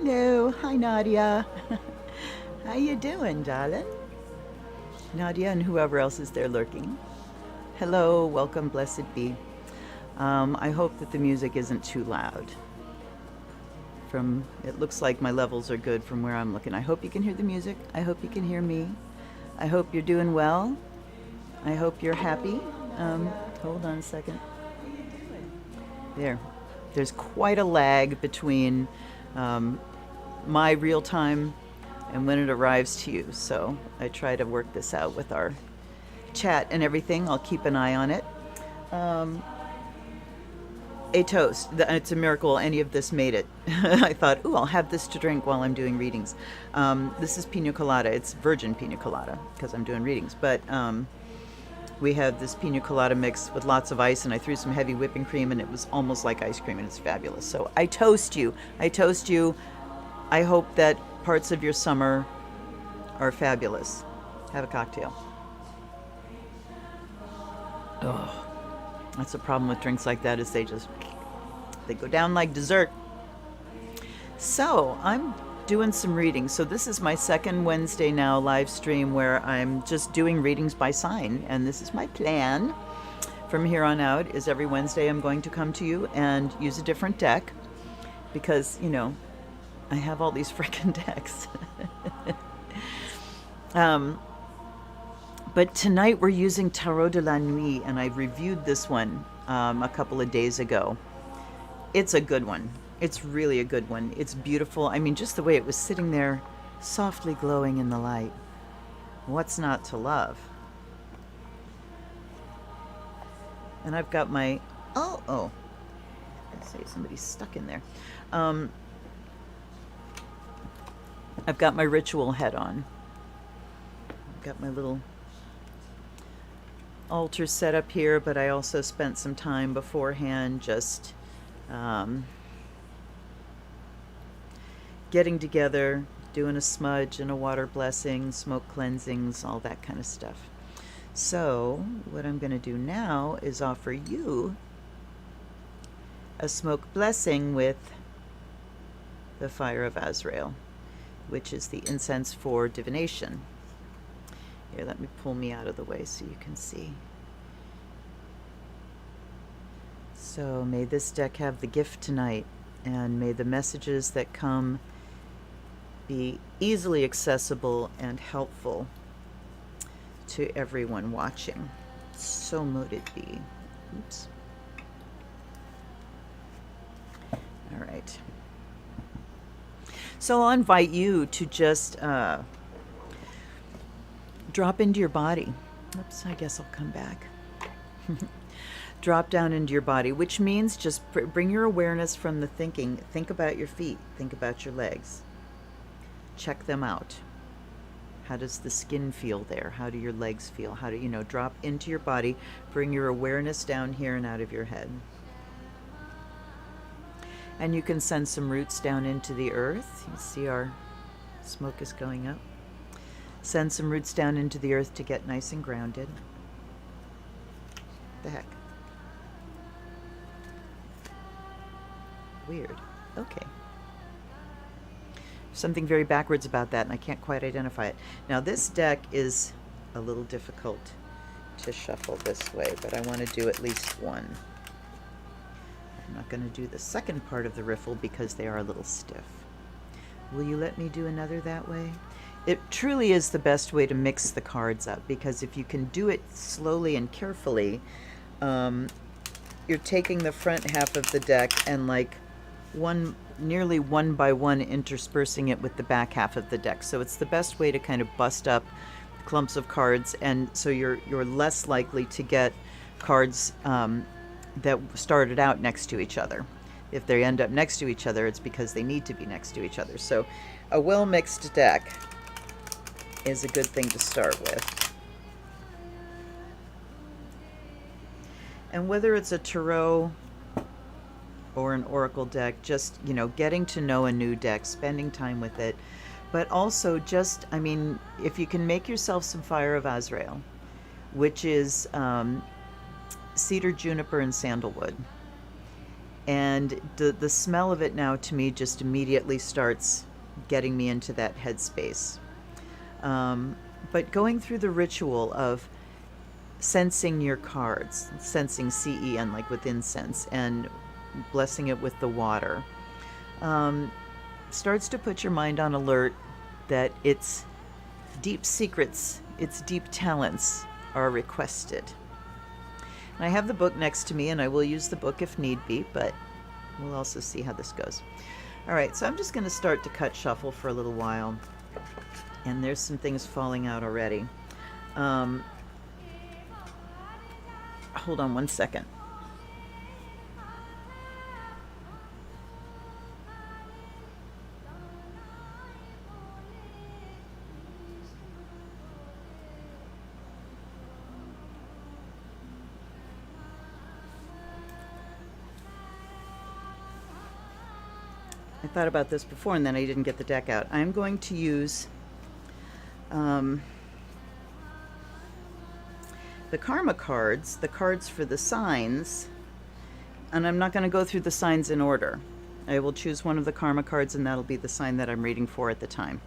Hello, hi Nadia. How you doing, darling? Nadia and whoever else is there lurking. Hello, welcome, blessed be. I hope that the music isn't too loud. It looks like my levels are good from where I'm looking. I hope you can hear the music. I hope you can hear me. I hope you're doing well. I hope you're happy. Hold on a second. There. There's quite a lag between my real time and when it arrives to you. So I try to work this out with our chat and everything. I'll keep an eye on it. A toast. It's a miracle any of this made it. I thought, ooh, I'll have this to drink while I'm doing readings. This is pina colada. It's virgin pina colada because I'm doing readings. But we have this pina colada mix with lots of ice, and I threw some heavy whipping cream, and it was almost like ice cream, and it's fabulous. So I toast you. I toast you. I hope that parts of your summer are fabulous. Have a cocktail. Oh. That's the problem with drinks like that, is they go down like dessert. So I'm doing some readings. So this is my second Wednesday now live stream where I'm just doing readings by sign. And this is my plan from here on out, is every Wednesday I'm going to come to you and use a different deck because, you know, I have all these frickin' decks. But tonight we're using Tarot de la Nuit, and I reviewed this one a couple of days ago. It's a good one. It's really a good one. It's beautiful. I mean, just the way it was sitting there, softly glowing in the light. What's not to love? And I've got my... Oh. I say somebody's stuck in there. I've got my ritual head on. I've got my little altar set up here, but I also spent some time beforehand just getting together, doing a smudge and a water blessing, smoke cleansings, all that kind of stuff. So what I'm going to do now is offer you a smoke blessing with the fire of Azrael, which is the incense for divination. Here, let me pull me out of the way so you can see. So may this deck have the gift tonight, and may the messages that come be easily accessible and helpful to everyone watching. So mote it be. Oops. All right. So I'll invite you to just drop into your body. Oops, I guess I'll come back. Drop down into your body, which means just bring your awareness from the thinking. Think about your feet. Think about your legs. Check them out. How does the skin feel there? How do your legs feel? How do you know? Drop into your body. Bring your awareness down here and out of your head. And you can send some roots down into the earth. You see our smoke is going up. Send some roots down into the earth to get nice and grounded. The heck? Weird. Okay. Something very backwards about that, and I can't quite identify it. Now, this deck is a little difficult to shuffle this way, but I want to do at least one. I'm not going to do the second part of the riffle because they are a little stiff. Will you let me do another that way? It truly is the best way to mix the cards up, because if you can do it slowly and carefully, you're taking the front half of the deck and nearly one by one interspersing it with the back half of the deck. So it's the best way to kind of bust up clumps of cards, and so you're less likely to get cards that started out next to each other. If they end up next to each other, it's because they need to be next to each other. So a well-mixed deck is a good thing to start with. And whether it's a tarot or an oracle deck, just, you know, getting to know a new deck, spending time with it, but also just, I mean, if you can make yourself some fire of Azrael, which is cedar, juniper, and sandalwood, And the smell of it now to me just immediately starts getting me into that headspace. But going through the ritual of sensing your cards, sensing CEN like with incense, and blessing it with the water, starts to put your mind on alert that its deep secrets, its deep talents are requested. And I have the book next to me, and I will use the book if need be, but we'll also see how this goes. All right, so I'm just going to start to cut shuffle for a little while. And there's some things falling out already. Hold on one second. I thought about this before and then I didn't get the deck out. I'm going to use the karma cards, the cards for the signs, and I'm not going to go through the signs in order. I will choose one of the karma cards and that'll be the sign that I'm reading for at the time.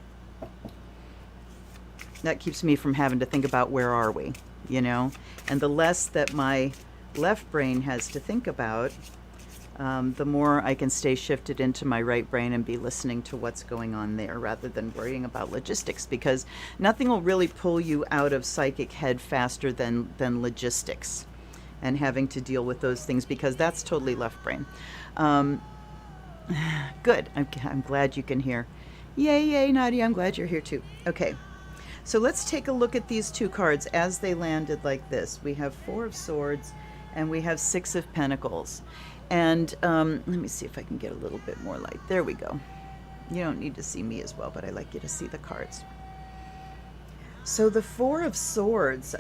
That keeps me from having to think about where are we, you know? And the less that my left brain has to think about, the more I can stay shifted into my right brain and be listening to what's going on there rather than worrying about logistics, because nothing will really pull you out of psychic head faster than logistics and having to deal with those things, because that's totally left brain. Good. I'm glad you can hear. Yay, yay, Nadia. I'm glad you're here too. Okay. So let's take a look at these two cards as they landed like this. We have Four of Swords and we have Six of Pentacles. And let me see if I can get a little bit more light. There we go. You don't need to see me as well, but I like you to see the cards. So the Four of Swords,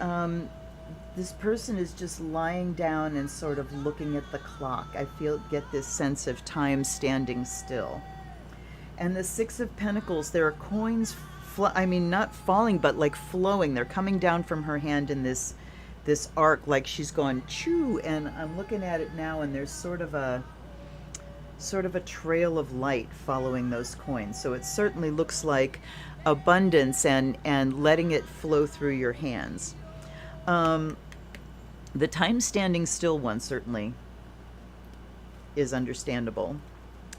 this person is just lying down and sort of looking at the clock. I get this sense of time standing still. And the Six of Pentacles, there are coins, not falling, but like flowing. They're coming down from her hand in this arc, like she's going choo, and I'm looking at it now, and there's sort of a trail of light following those coins. So it certainly looks like abundance and letting it flow through your hands. The time standing still one certainly is understandable.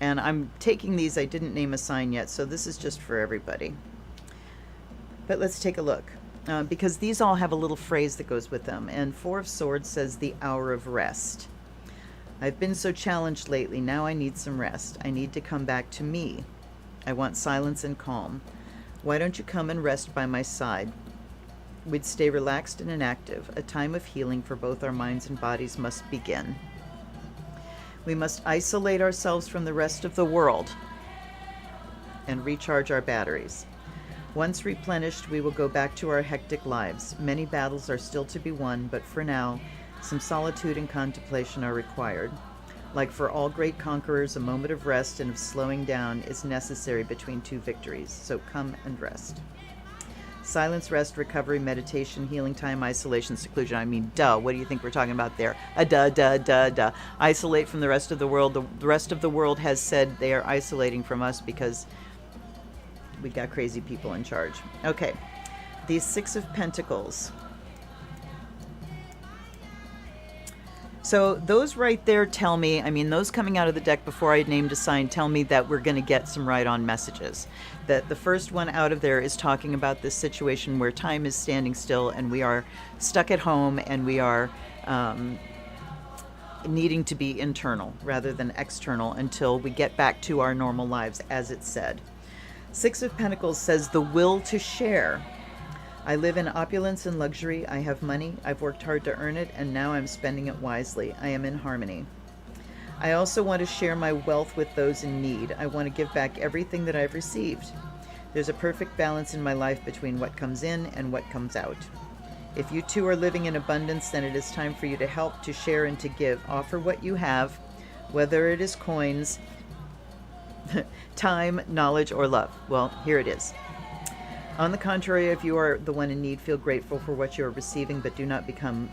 And I'm taking these, I didn't name a sign yet, so this is just for everybody. But let's take a look. Because these all have a little phrase that goes with them. And Four of Swords says the hour of rest. I've been so challenged lately. Now I need some rest. I need to come back to me. I want silence and calm. Why don't you come and rest by my side? We'd stay relaxed and inactive. A time of healing for both our minds and bodies must begin. We must isolate ourselves from the rest of the world and recharge our batteries. Once replenished, we will go back to our hectic lives. Many battles are still to be won, but for now, some solitude and contemplation are required. Like for all great conquerors, a moment of rest and of slowing down is necessary between two victories. So come and rest. Silence, rest, recovery, meditation, healing time, isolation, seclusion. I mean, duh, what do you think we're talking about there? Duh. Isolate from the rest of the world. The rest of the world has said they are isolating from us because we got crazy people in charge. Okay, these Six of Pentacles. So those right there tell me, those coming out of the deck before I named a sign tell me that we're going to get some right-on messages. That the first one out of there is talking about this situation where time is standing still and we are stuck at home and we are needing to be internal rather than external until we get back to our normal lives, as it said. Six of Pentacles says the will to share. I live in opulence and luxury. I have money. I've worked hard to earn it, and now I'm spending it wisely. I am in harmony. I also want to share my wealth with those in need. I want to give back everything that I've received. There's a perfect balance in my life between what comes in and what comes out. If you too are living in abundance, then it is time for you to help, to share, and to give. Offer what you have, whether it is coins, time, knowledge, or love. Well, here it is. On the contrary, if you are the one in need, feel grateful for what you are receiving, but do not become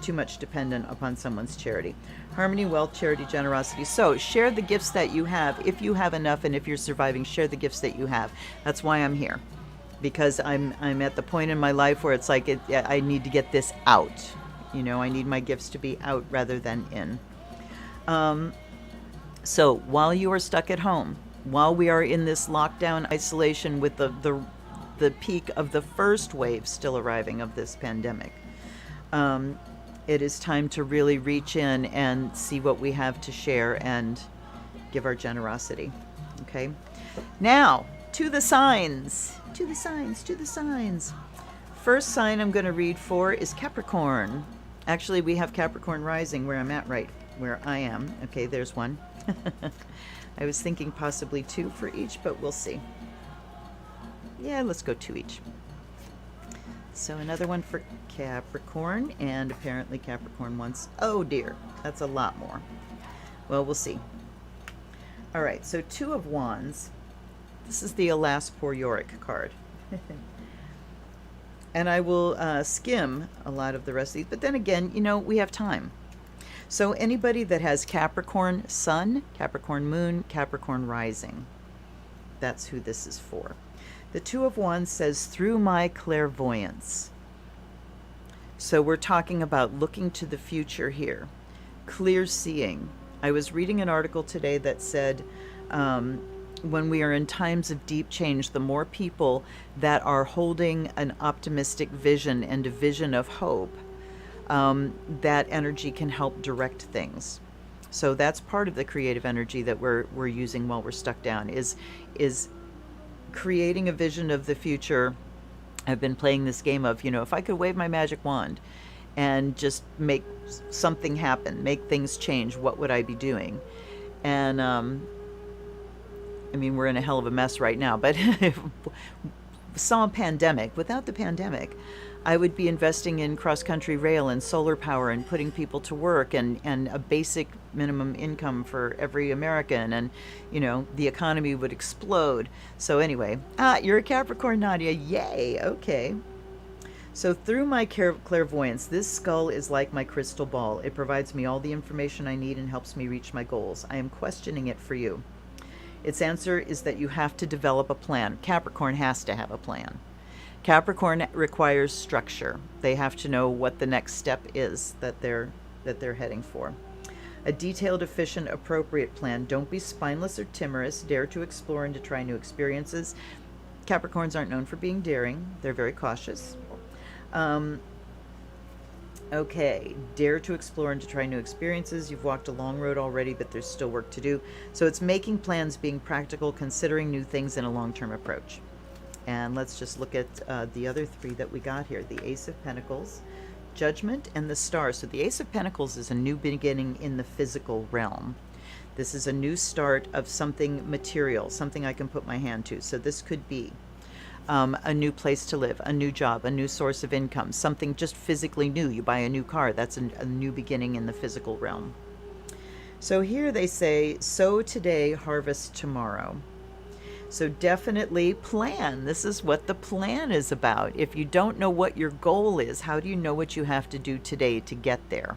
too much dependent upon someone's charity. Harmony, wealth, charity, generosity. So share the gifts that you have. If you have enough, and if you're surviving, share the gifts that you have. That's why I'm here, because I'm at the point in my life where it's like I need to get this out. You know, I need my gifts to be out rather than in. So while you are stuck at home, while we are in this lockdown isolation with the peak of the first wave still arriving of this pandemic, it is time to really reach in and see what we have to share and give our generosity. Okay? Now, to the signs. To the signs, to the signs. First sign I'm going to read for is Capricorn. Actually, we have Capricorn rising where I'm at, right where I am. Okay, there's one. I was thinking possibly 2 for each, but we'll see. Yeah, let's go 2 each. So another one for Capricorn, and apparently Capricorn wants, oh dear, that's a lot more. Well, we'll see. All right, so 2 of Wands. This is the Alas Poor Yorick card. And I will skim a lot of the rest of these, but then again, you know, we have time. So anybody that has Capricorn Sun, Capricorn Moon, Capricorn Rising, that's who this is for. The 2 of Wands says, through my clairvoyance. So we're talking about looking to the future here, clear seeing. I was reading an article today that said, when we are in times of deep change, the more people that are holding an optimistic vision and a vision of hope, that energy can help direct things. So that's part of the creative energy that we're using while we're stuck down, is creating a vision of the future. I've been playing this game of, you know, if I could wave my magic wand and just make something happen, make things change, what would I be doing? And I mean, we're in a hell of a mess right now, but if saw a pandemic, without the pandemic, I would be investing in cross-country rail and solar power and putting people to work and a basic minimum income for every American, and, you know, the economy would explode. So anyway, you're a Capricorn, Nadia. Yay. Okay. So through my clairvoyance, this skull is like my crystal ball. It provides me all the information I need and helps me reach my goals. I am questioning it for you. Its answer is that you have to develop a plan. Capricorn has to have a plan. Capricorn requires structure. They have to know what the next step is that they're heading for. A detailed, efficient, appropriate plan. Don't be spineless or timorous. Dare to explore and to try new experiences. Capricorns aren't known for being daring. They're very cautious. Okay, dare to explore and to try new experiences. You've walked a long road already, but there's still work to do. So it's making plans, being practical, considering new things, and a long-term approach. And let's just look at the other 3 that we got here. The Ace of Pentacles, Judgment, and the Star. So the Ace of Pentacles is a new beginning in the physical realm. This is a new start of something material, something I can put my hand to. So this could be a new place to live, a new job, a new source of income, something just physically new. You buy a new car, that's a new beginning in the physical realm. So here they say, sow today, harvest tomorrow. So definitely plan. This is what the plan is about. If you don't know what your goal is, how do you know what you have to do today to get there?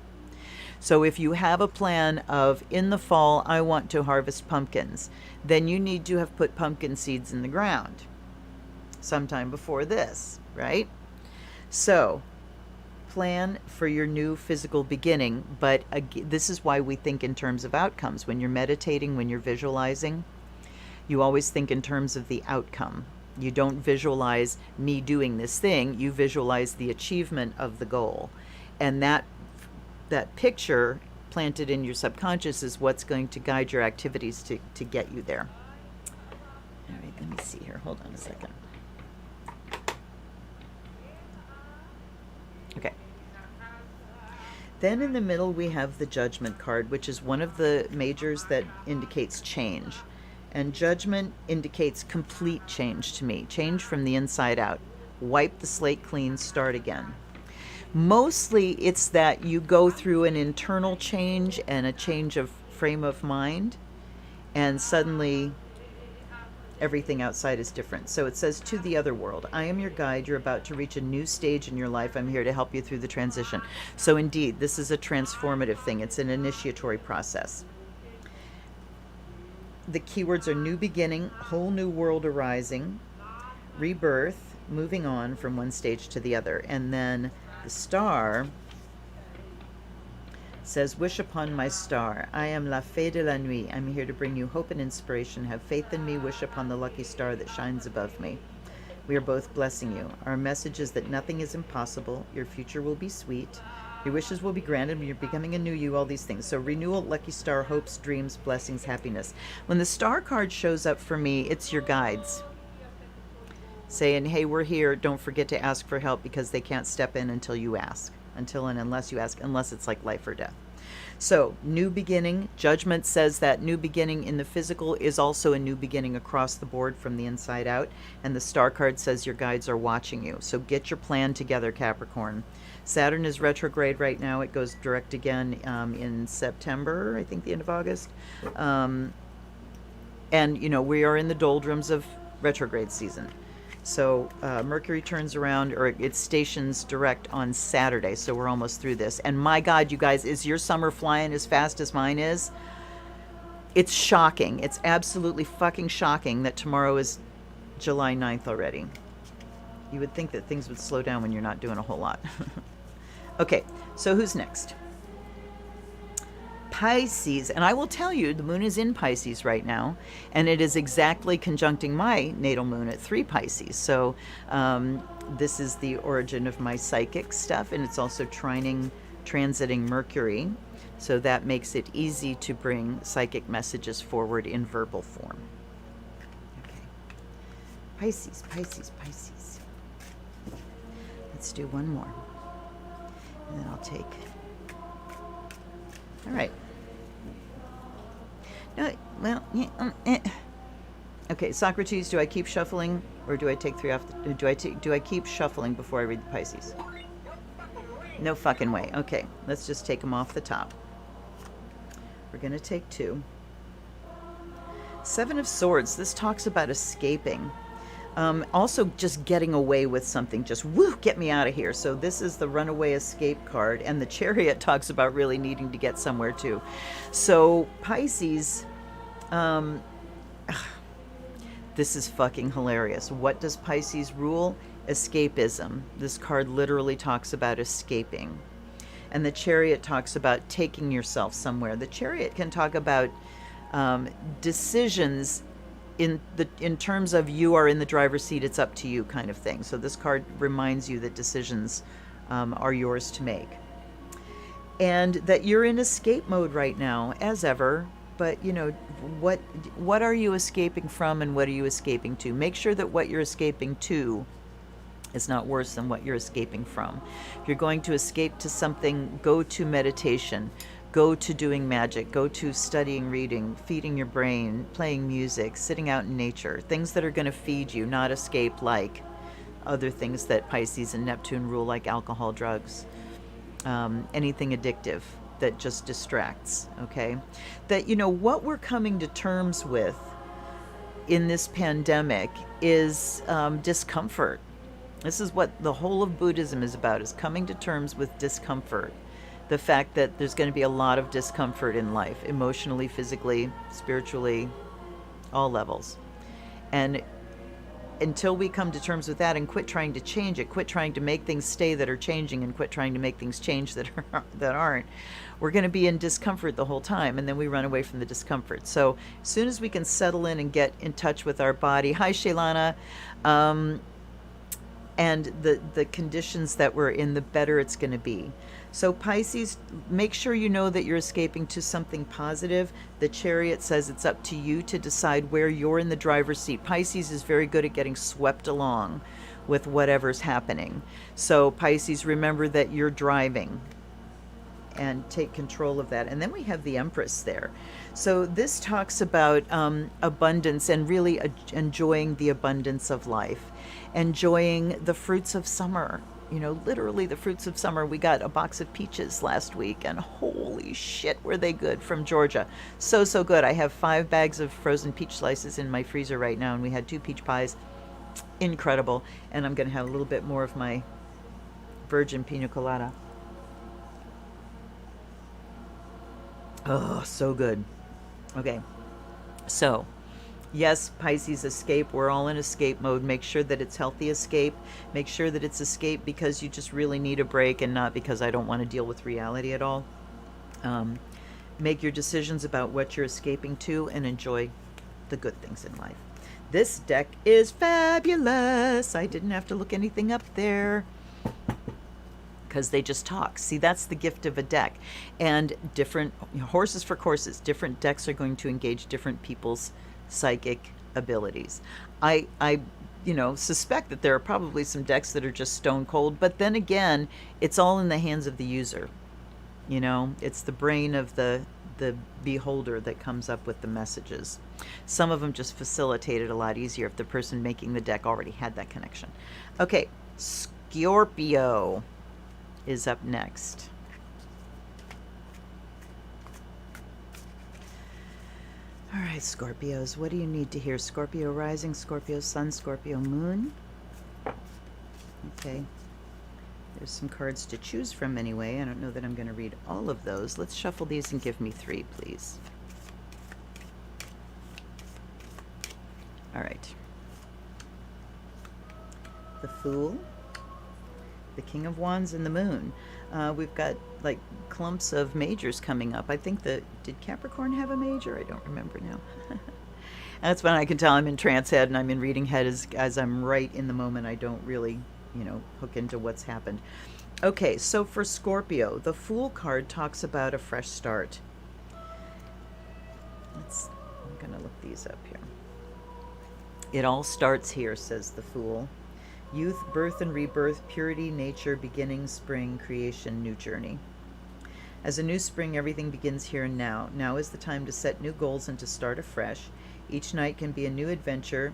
So if you have a plan of, in the fall, I want to harvest pumpkins, then you need to have put pumpkin seeds in the ground sometime before this, right? So plan for your new physical beginning, but this is why we think in terms of outcomes. When you're meditating, when you're visualizing, you always think in terms of the outcome. You don't visualize me doing this thing, you visualize the achievement of the goal. And that picture planted in your subconscious is what's going to guide your activities to get you there. All right, let me see here. Hold on a second. Okay. Then in the middle we have the Judgment card, which is one of the majors that indicates change. And Judgment indicates complete change to me. Change from the inside out. Wipe the slate clean, start again. Mostly it's that you go through an internal change and a change of frame of mind, and suddenly Everything outside is different. So it says, to the other world, I am your guide. You're about to reach a new stage in your life. I'm here to help you through the transition. So indeed, this is a transformative thing. It's an initiatory process. The keywords are new beginning, whole new world arising, rebirth, moving on from one stage to the other. And then the star says, wish upon my star. I am la fée de la nuit. I'm here to bring you hope and inspiration. Have faith in me. Wish upon the lucky star that shines above me. We are both blessing you. Our message is that nothing is impossible. Your future will be sweet. Your wishes will be granted. You're becoming a new you, all these things. So renewal, lucky star, hopes, dreams, blessings, happiness. When the star card shows up for me, it's your guides saying, hey, we're here. Don't forget to ask for help, because they can't step in until you ask. Until and unless you ask, unless it's like life or death. So new beginning, judgment says that new beginning in the physical is also a new beginning across the board from the inside out. And the star card says your guides are watching you. So get your plan together, Capricorn. Saturn is retrograde right now. It goes direct again in September, I think the end of August. And, you know, we are in the doldrums of retrograde season. So Mercury turns around, or it stations direct on Saturday. So we're almost through this. And my God, you guys, is your summer flying as fast as mine is? It's shocking. It's absolutely fucking shocking that tomorrow is July 9th already. You would think that things would slow down when you're not doing a whole lot. Okay, so who's next? Pisces. And I will tell you, the moon is in Pisces right now, and it is exactly conjuncting my natal moon at 3 Pisces. So this is the origin of my psychic stuff, and it's also transiting Mercury. So that makes it easy to bring psychic messages forward in verbal form. Okay. Pisces, Pisces, Pisces. Let's do one more. And then I'll take... All right. No, well, yeah, Okay, Socrates, do I keep shuffling, or do I take 3 off? Do I keep shuffling before I read the Pisces? No fucking way. Okay, let's just take them off the top. We're going to take 2. 7 of Swords. This talks about escaping. Also just getting away with something. Just, woo, get me out of here. So this is the runaway escape card. And the Chariot talks about really needing to get somewhere too. So Pisces, this is fucking hilarious. What does Pisces rule? Escapism. This card literally talks about escaping. And the Chariot talks about taking yourself somewhere. The Chariot can talk about decisions in terms of you are in the driver's seat, it's up to you kind of thing. So this card reminds you that decisions are yours to make. And that you're in escape mode right now, as ever. But, you know, what are you escaping from and what are you escaping to? Make sure that what you're escaping to is not worse than what you're escaping from. If you're going to escape to something, go to meditation. Go to doing magic, go to studying, reading, feeding your brain, playing music, sitting out in nature, things that are going to feed you, not escape like other things that Pisces and Neptune rule, like alcohol, drugs, anything addictive that just distracts, okay? That, you know, what we're coming to terms with in this pandemic is discomfort. This is what the whole of Buddhism is about, is coming to terms with discomfort. The fact that there's going to be a lot of discomfort in life, emotionally, physically, spiritually, all levels. And until we come to terms with that and quit trying to change it, quit trying to make things stay that are changing and quit trying to make things change that aren't, we're going to be in discomfort the whole time, and then we run away from the discomfort. So as soon as we can settle in and get in touch with our body, hi Shaylana, and the conditions that we're in, the better it's going to be. So Pisces, make sure you know that you're escaping to something positive. The Chariot says it's up to you to decide where you're in the driver's seat. Pisces is very good at getting swept along with whatever's happening. So Pisces, remember that you're driving and take control of that. And then we have the Empress there. So this talks about abundance and really enjoying the abundance of life, enjoying the fruits of summer. you know, literally the fruits of summer. We got a box of peaches last week, and holy shit, were they good, from Georgia. So, so good. I have 5 bags of frozen peach slices in my freezer right now, and we had 2 peach pies. Incredible. And I'm going to have a little bit more of my virgin pina colada. Oh, so good. Okay. So, yes, Pisces, escape. We're all in escape mode. Make sure that it's healthy escape. Make sure that it's escape because you just really need a break and not because I don't want to deal with reality at all. Make your decisions about what you're escaping to and enjoy the good things in life. This deck is fabulous. I didn't have to look anything up there because they just talk. See, that's the gift of a deck. And different, you know, horses for courses, different decks are going to engage different people's psychic abilities. I you know, suspect that there are probably some decks that are just stone cold, but then again, it's all in the hands of the user. You know, it's the brain of the beholder that comes up with the messages. Some of them just facilitate it a lot easier if the person making the deck already had that connection. Okay, Scorpio is up next. All right, Scorpios, what do you need to hear? Scorpio rising, Scorpio sun, Scorpio moon. Okay, there's some cards to choose from anyway. I don't know that I'm going to read all of those. Let's shuffle these and give me 3, please. All right. The Fool, the King of Wands, and the Moon. We've got like clumps of majors coming up. I think did Capricorn have a major? I don't remember now. That's when I can tell I'm in trance head and I'm in reading head as I'm right in the moment. I don't really, you know, hook into what's happened. Okay, so for Scorpio, the Fool card talks about a fresh start. I'm going to look these up here. It all starts here, says the Fool. Youth, birth and rebirth, purity, nature, beginning, spring, creation, new journey. As a new spring, everything begins here and now. Now is the time to set new goals and to start afresh. Each night can be a new adventure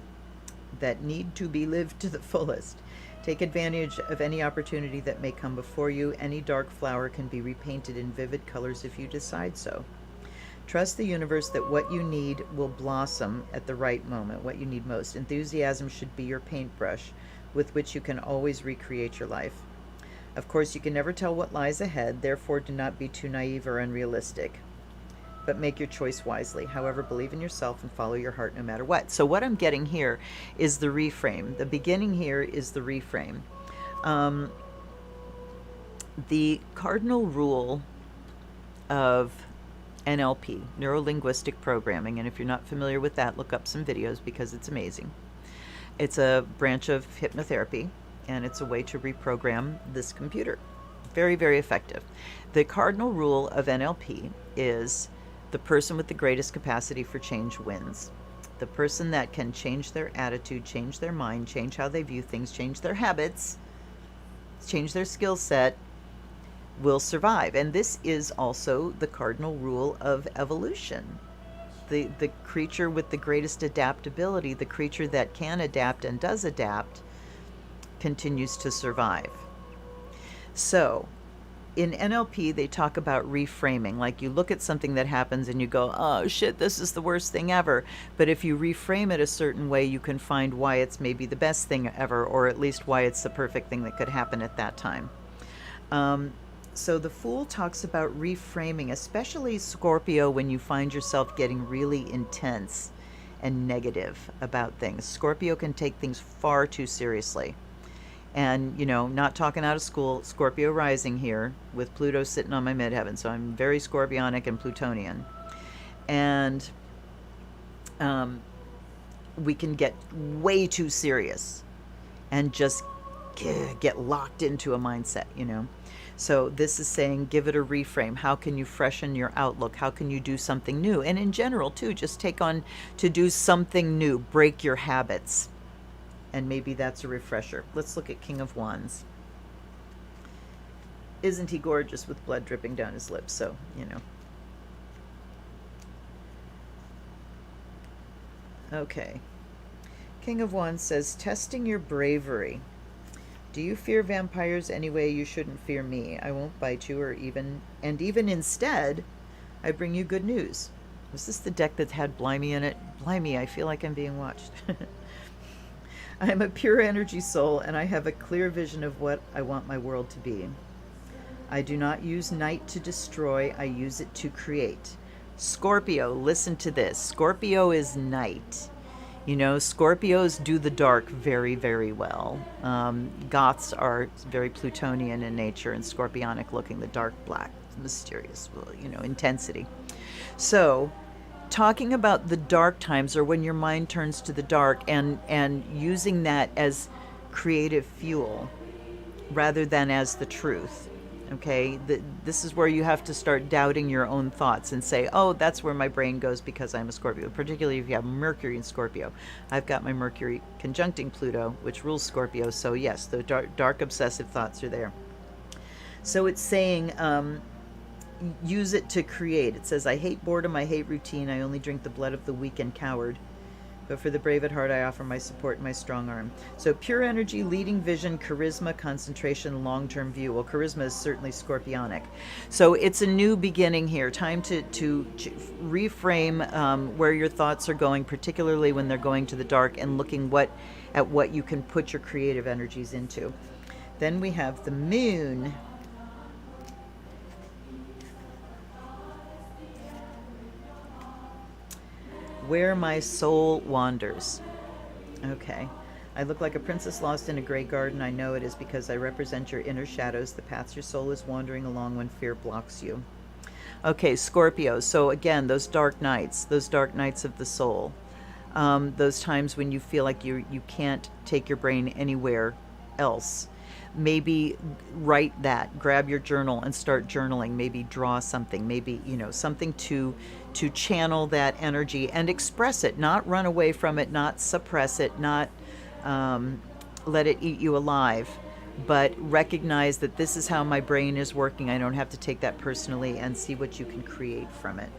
that need to be lived to the fullest. Take advantage of any opportunity that may come before you. Any dark flower can be repainted in vivid colors if you decide so. Trust the universe that what you need will blossom at the right moment, what you need most. Enthusiasm should be your paintbrush with which you can always recreate your life. Of course, you can never tell what lies ahead, therefore do not be too naive or unrealistic. But make your choice wisely. However, believe in yourself and follow your heart no matter what. So what I'm getting here is the reframe. The beginning here is the reframe. The cardinal rule of NLP, neuro-linguistic programming, and if you're not familiar with that, look up some videos because it's amazing. It's a branch of hypnotherapy, and it's a way to reprogram this computer. Very, very effective. The cardinal rule of NLP is the person with the greatest capacity for change wins. The person that can change their attitude, change their mind, change how they view things, change their habits, change their skill set, will survive. And this is also the cardinal rule of evolution. The creature with the greatest adaptability, the creature that can adapt and does adapt, continues to survive. So in NLP, they talk about reframing. Like you look at something that happens and you go, oh shit, this is the worst thing ever. But if you reframe it a certain way, you can find why it's maybe the best thing ever, or at least why it's the perfect thing that could happen at that time. So the Fool talks about reframing, especially Scorpio, when you find yourself getting really intense and negative about things. Scorpio can take things far too seriously. And, you know, not talking out of school, Scorpio rising here with Pluto sitting on my midheaven. So I'm very Scorpionic and Plutonian. And we can get way too serious and just get locked into a mindset, you know. So this is saying, give it a reframe. How can you freshen your outlook? How can you do something new? And in general, too, just take on to do something new. Break your habits. And maybe that's a refresher. Let's look at King of Wands. Isn't he gorgeous with blood dripping down his lips? So, you know. Okay. King of Wands says, testing your bravery. Do you fear vampires anyway? You shouldn't fear me. I won't bite you, or even instead, I bring you good news. Was this the deck that had Blimey in it? Blimey, I feel like I'm being watched. I am a pure energy soul, and I have a clear vision of what I want my world to be. I do not use night to destroy, I use it to create. Scorpio, listen to this. Scorpio is night. You know, Scorpios do the dark very, very well. Goths are very Plutonian in nature and scorpionic looking, the dark black, mysterious, you know, intensity. So, talking about the dark times, or when your mind turns to the dark, and using that as creative fuel rather than as the truth. Okay, this is where you have to start doubting your own thoughts and say, oh, that's where my brain goes because I'm a Scorpio, particularly if you have Mercury in Scorpio. I've got my Mercury conjuncting Pluto, which rules Scorpio, so yes, the dark obsessive thoughts are there. So it's saying, use it to create. It says, I hate boredom, I hate routine, I only drink the blood of the weak and coward. But for the brave at heart, I offer my support and my strong arm. So pure energy, leading vision, charisma, concentration, long-term view. Well, charisma is certainly scorpionic. So it's a new beginning here. Time to reframe where your thoughts are going, particularly when they're going to the dark, and looking at what you can put your creative energies into. Then we have the moon. Where my soul wanders. Okay. I look like a princess lost in a gray garden. I know it is because I represent your inner shadows, the paths your soul is wandering along when fear blocks you. Okay, Scorpio. So again, those dark nights of the soul. Those times when you feel like you can't take your brain anywhere else. Maybe write that, grab your journal and start journaling, maybe draw something, maybe, you know, something to channel that energy and express it, not run away from it, not suppress it, not let it eat you alive, but recognize that this is how my brain is working. I don't have to take that personally, and see what you can create from it.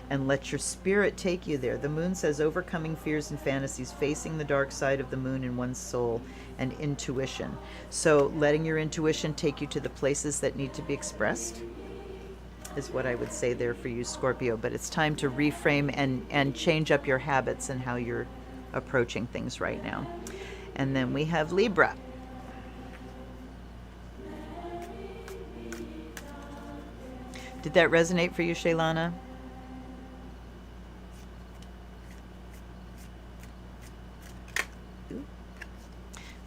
And let your spirit take you there. The moon says overcoming fears and fantasies, facing the dark side of the moon in one's soul, and intuition. So letting your intuition take you to the places that need to be expressed is what I would say there for you, Scorpio. But it's time to reframe and change up your habits and how you're approaching things right now. And then we have Libra. Did that resonate for you, Shaylana?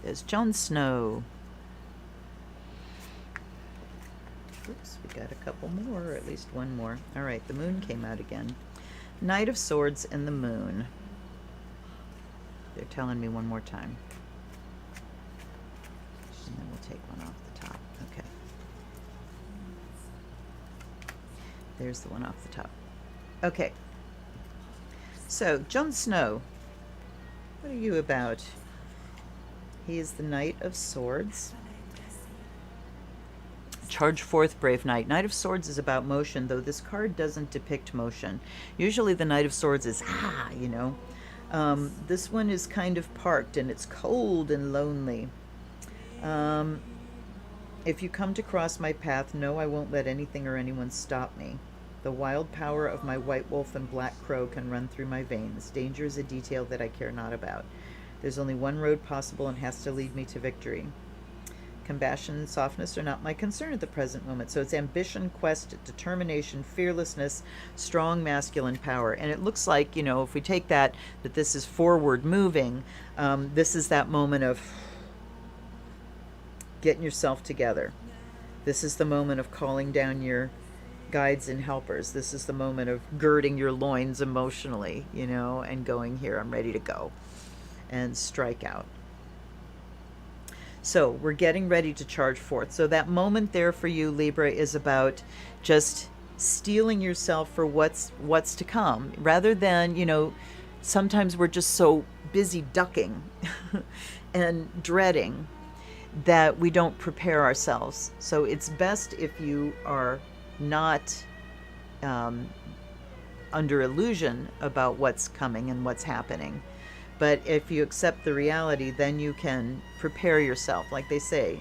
There's Jon Snow. Oops, we got a couple more, or at least one more. All right, the moon came out again. Knight of Swords and the moon. They're telling me one more time. And then we'll take one off the top. Okay. There's the one off the top. Okay. So, Jon Snow, what are you about? He is the Knight of Swords. Charge forth, brave knight. Knight of Swords is about motion, though this card doesn't depict motion. Usually the Knight of Swords is, you know. This one is kind of parked, and it's cold and lonely. If you come to cross my path, no, I won't let anything or anyone stop me. The wild power of my white wolf and black crow can run through my veins. Danger is a detail that I care not about. There's only one road possible and has to lead me to victory. Compassion and softness are not my concern at the present moment. So it's ambition, quest, determination, fearlessness, strong masculine power. And it looks like, you know, if we take that this is forward moving, this is that moment of getting yourself together. This is the moment of calling down your guides and helpers. This is the moment of girding your loins emotionally, you know, and going, here, I'm ready to go. And strike out. So we're getting ready to charge forth. So that moment there for you, Libra, is about just steeling yourself for what's to come, rather than, you know, sometimes we're just so busy ducking and dreading that we don't prepare ourselves. So it's best if you are not under illusion about what's coming and what's happening, But if you accept the reality, then you can prepare yourself. Like they say,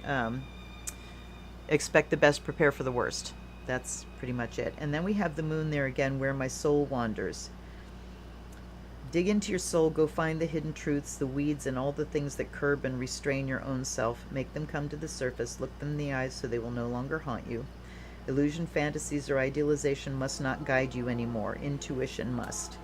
expect the best, prepare for the worst. That's pretty much it. And then we have the moon there again, where my soul wanders. Dig into your soul, go find the hidden truths, the weeds, and all the things that curb and restrain your own self. Make them come to the surface, look them in the eyes so they will no longer haunt you. Illusion, fantasies, or idealization must not guide you anymore. Intuition must.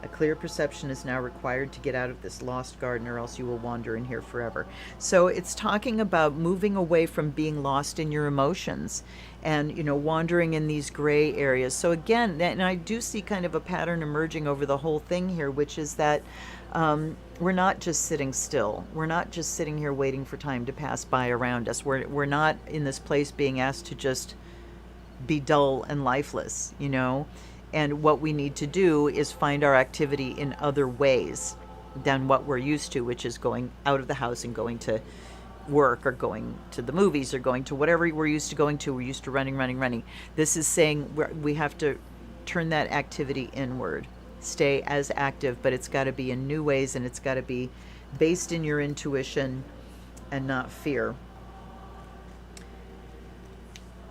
A clear perception is now required to get out of this lost garden, or else you will wander in here forever. So it's talking about moving away from being lost in your emotions and, wandering in these gray areas. So again, and I do see kind of a pattern emerging over the whole thing here, which is that we're not just sitting still. We're not just sitting here waiting for time to pass by around us. We're not in this place being asked to just be dull and lifeless, And what we need to do is find our activity in other ways than what we're used to, which is going out of the house and going to work or going to the movies or going to whatever we're used to going to. We're used to running. This is saying we have to turn that activity inward, stay as active, but it's got to be in new ways, and it's got to be based in your intuition and not fear.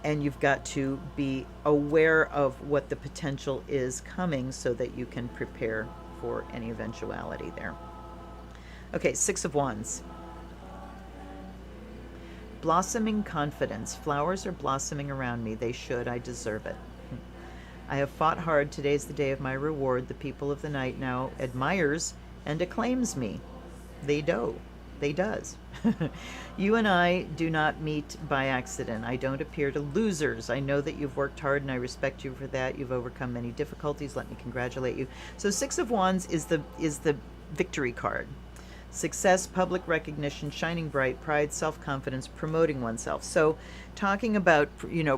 And you've got to be aware of what the potential is coming so that you can prepare for any eventuality there. Okay, Six of Wands. Blossoming confidence. Flowers are blossoming around me. They should. I deserve it. I have fought hard. Today's the day of my reward. The people of the night now admires and acclaims me. They do. They does. You and I do not meet by accident. I don't appear to losers. I know that you've worked hard, and I respect you for that. You've overcome many difficulties. Let me congratulate you. So Six of Wands is the victory card. Success, public recognition, shining bright, pride, self-confidence, promoting oneself. So talking about,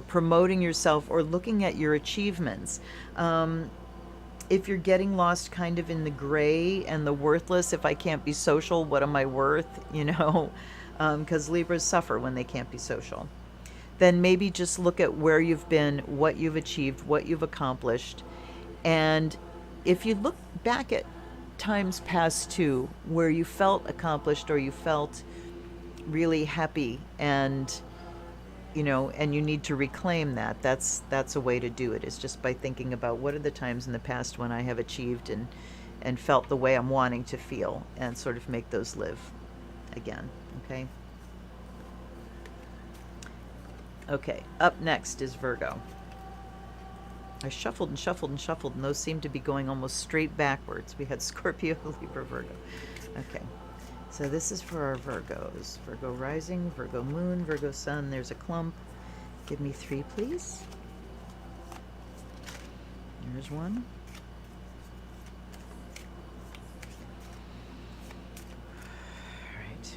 promoting yourself or looking at your achievements. If you're getting lost kind of in the gray and the worthless, if I can't be social, what am I worth? Because Libras suffer when they can't be social. Then maybe just look at where you've been, what you've achieved, what you've accomplished. And if you look back at times past too, where you felt accomplished or you felt really happy and and you need to reclaim that. That's a way to do it, is just by thinking about what are the times in the past when I have achieved and felt the way I'm wanting to feel, and sort of make those live again. Okay, up next is Virgo. I shuffled and those seem to be going almost straight backwards. We had Scorpio, Libra, Virgo. Okay. So this is for our Virgos. Virgo rising, Virgo moon, Virgo sun. There's a clump. Give me 3, please. There's one. All right.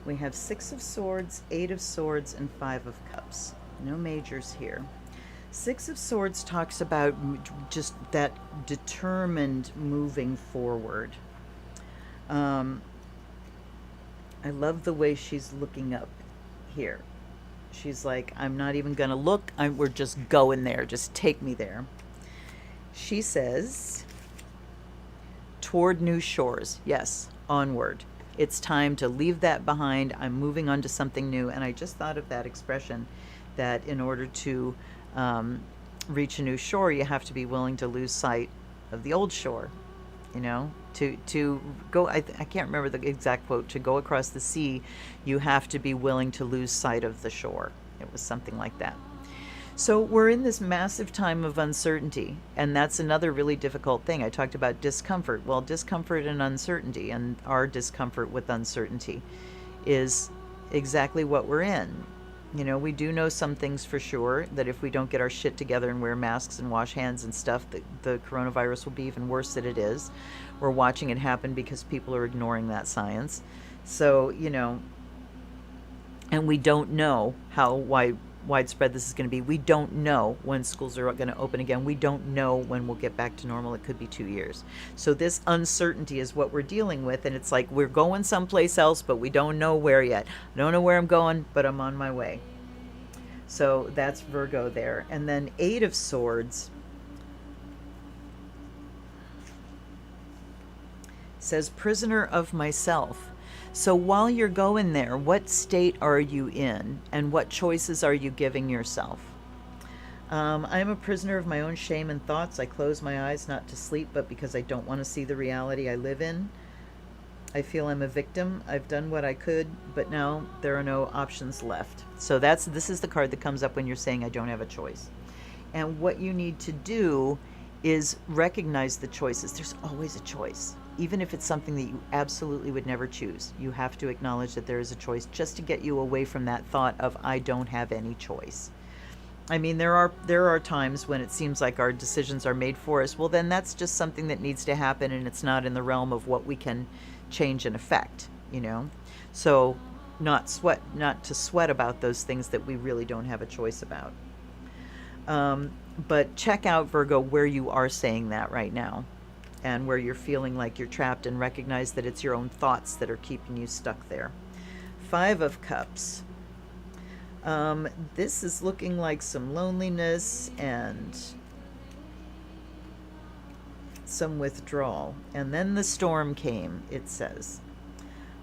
We have 6 of Swords, 8 of Swords, and 5 of Cups. No majors here. 6 of Swords talks about just that determined moving forward. I love the way she's looking up here. She's like, I'm not even going to look. We're just going there. Just take me there. She says, toward new shores. Yes, onward. It's time to leave that behind. I'm moving on to something new. And I just thought of that expression, that in order to reach a new shore, you have to be willing to lose sight of the old shore. To go, I can't remember the exact quote, to go across the sea, you have to be willing to lose sight of the shore. It was something like that. So we're in this massive time of uncertainty, and that's another really difficult thing. I talked about discomfort. Well, discomfort and uncertainty, and our discomfort with uncertainty is exactly what we're in. We do know some things for sure, that if we don't get our shit together and wear masks and wash hands and stuff, the coronavirus will be even worse than it is. We're watching it happen because people are ignoring that science. So, and we don't know how widespread this is going to be. We don't know when schools are going to open again. We don't know when we'll get back to normal. It could be 2 years. So this uncertainty is what we're dealing with. And it's like we're going someplace else, but we don't know where yet. I don't know where I'm going, but I'm on my way. So that's Virgo there. And then 8 of Swords says prisoner of myself. So while you're going there, what state are you in and what choices are you giving yourself? I'm a prisoner of my own shame and thoughts. I close my eyes not to sleep, but because I don't want to see the reality I live in. I feel I'm a victim. I've done what I could, but now there are no options left. So this is the card that comes up when you're saying I don't have a choice. And what you need to do is recognize the choices. There's always a choice. Even if it's something that you absolutely would never choose, you have to acknowledge that there is a choice just to get you away from that thought of I don't have any choice. I mean, there are times when it seems like our decisions are made for us. Well, then that's just something that needs to happen, and it's not in the realm of what we can change and affect, you know? So not to sweat about those things that we really don't have a choice about. But check out, Virgo, where you are saying that right now and where you're feeling like you're trapped, and recognize that it's your own thoughts that are keeping you stuck there. 5 of Cups. This is looking like some loneliness and some withdrawal. And then the storm came, it says.